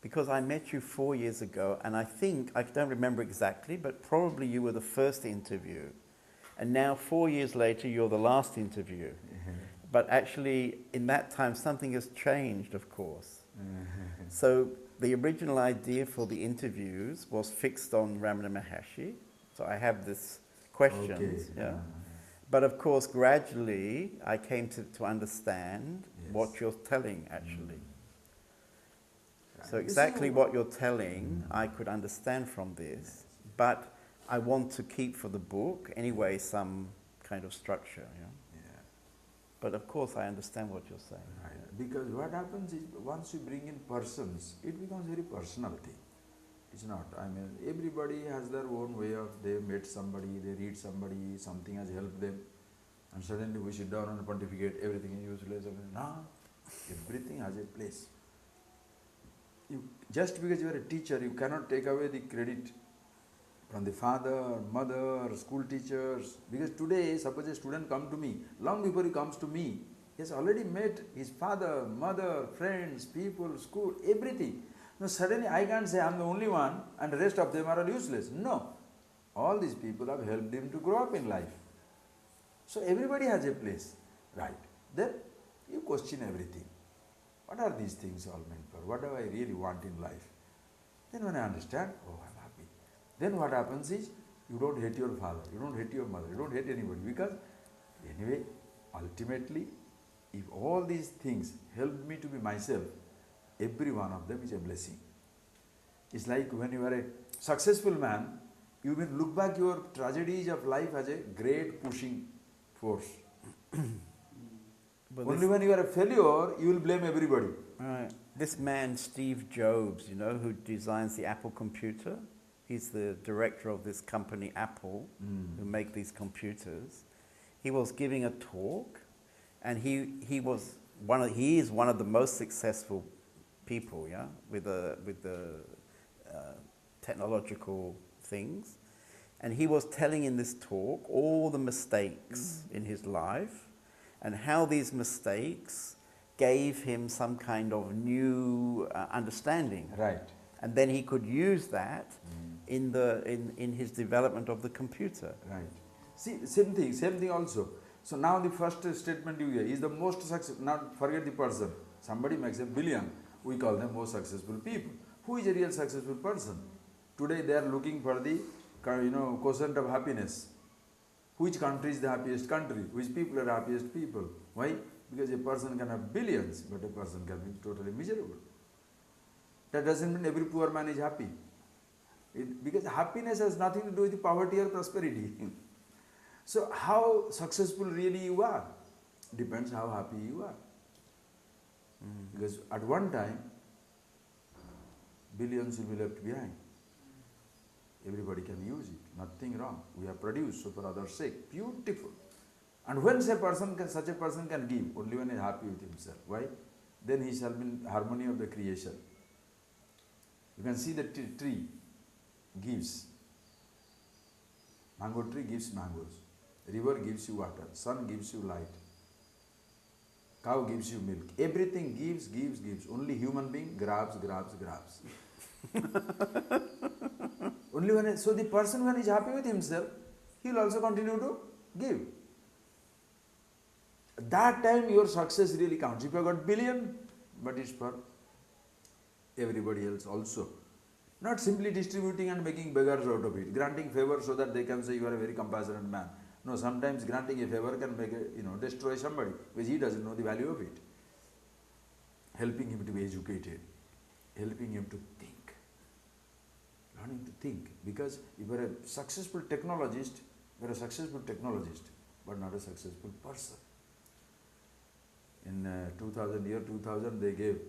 Because I met you 4 years ago, and I don't remember exactly, but probably you were the first interview. And now 4 years later, you're the last interview. But actually, in that time, something has changed, of course. So the original idea for the interviews was fixed on Ramana Maharshi. So I have this questions. Okay. Yeah. But of course, gradually, I came to understand what you're telling, actually. So exactly what you're telling, I could understand from this. But I want to keep for the book, anyway, some kind of structure. But of course, I understand what you're saying. Right. Because what happens is, once you bring in persons, it becomes very personal thing. It's not. Everybody has their own way of, they met somebody, they read somebody, something has helped them, and suddenly we sit down and pontificate, everything is useless. No, everything has a place. Just because you are a teacher, you cannot take away the credit from the father, mother, school teachers. Because today, suppose a student comes to me, long before he comes to me, he has already met his father, mother, friends, people, school, everything. Now suddenly I can't say I am the only one and the rest of them are all useless. No. All these people have helped him to grow up in life. So everybody has a place. Right. Then you question everything. What are these things all meant for? What do I really want in life? Then when I understand, oh, I'm happy. Then what happens is, you don't hate your father, you don't hate your mother, you don't hate anybody. Because anyway, ultimately, if all these things help me to be myself, every one of them is a blessing. It's like when you are a successful man, You will look back your tragedies of life as a great pushing force. But Only when you are a failure, you will blame everybody. right. This man, Steve Jobs, you know, who designs the Apple computer, he's the director of this company, Apple, who make these computers. He was giving a talk, and he is one of the most successful people, yeah, with the technological things. And he was telling in this talk all the mistakes in his life, and how these mistakes gave him some kind of new understanding. Right. And then he could use that in his development of the computer. Right. See, same thing also. So now the first statement you hear is the most successful. Now forget the person. Somebody makes $1 billion. We call them most successful people. Who is a real successful person? Today they are looking for the quotient of happiness. Which country is the happiest country? Which people are the happiest people? Why? Because a person can have billions, but a person can be totally miserable. That doesn't mean every poor man is happy. Because happiness has nothing to do with poverty or prosperity. So how successful really you are depends how happy you are. Because at one time, billions will be left behind. Everybody can use it, nothing wrong. We have produced, so for others' sake, beautiful. And when such a person can give, only when he is happy with himself. Why? Then he shall be in harmony of the creation. You can see the tree gives. Mango tree gives mangoes. River gives you water. Sun gives you light. Cow gives you milk. Everything gives. Only human being grabs. So the person when is happy with himself, he will also continue to give. At that time your success really counts. If you have got billion, but it's for everybody else also. Not simply distributing and making beggars out of it, granting favor so that they can say you are a very compassionate man. No, sometimes granting a favor can make destroy somebody because he doesn't know the value of it. Helping him to be educated, helping him to think. Learning to think, because if you are a successful technologist, you are a successful technologist, but not a successful person. In 2000, they gave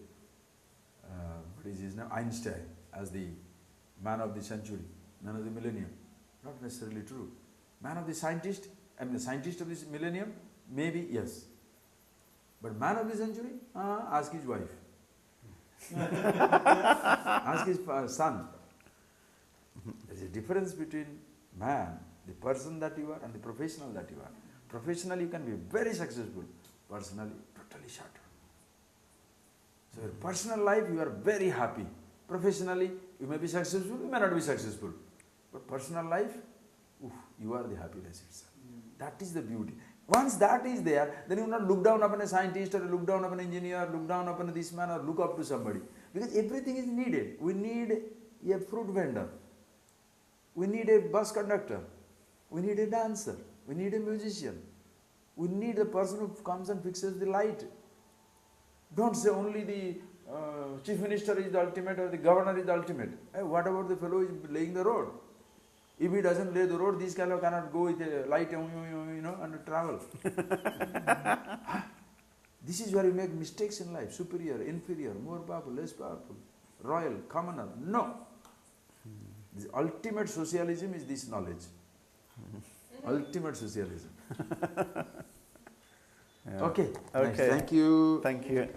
what is his name, Einstein, as the man of the century, man of the millennium. Not necessarily true. Man of the scientist, the scientist of this millennium, maybe yes. But man of the century, ask his wife, ask his son. There is a difference between man, the person that you are, and the professional that you are. Professionally, you can be very successful. Personally, totally shut. So, in personal life, you are very happy. Professionally, you may be successful, you may not be successful. But personal life, you are the happiness itself. That is the beauty. Once that is there, then you will not look down upon a scientist or look down upon an engineer, look down upon this man or look up to somebody. Because everything is needed. We need a fruit vendor. We need a bus conductor. We need a dancer. We need a musician. We need the person who comes and fixes the light. Don't say only the chief minister is the ultimate or the governor is the ultimate. What about the fellow who is laying the road? If he doesn't lay the road, these fellow cannot go with a light, and travel. This is where you make mistakes in life. Superior, inferior, more powerful, less powerful, royal, commoner. No. The ultimate socialism is this knowledge. Ultimate socialism. Yeah. Okay. Okay. Nice. Thank you. Thank you.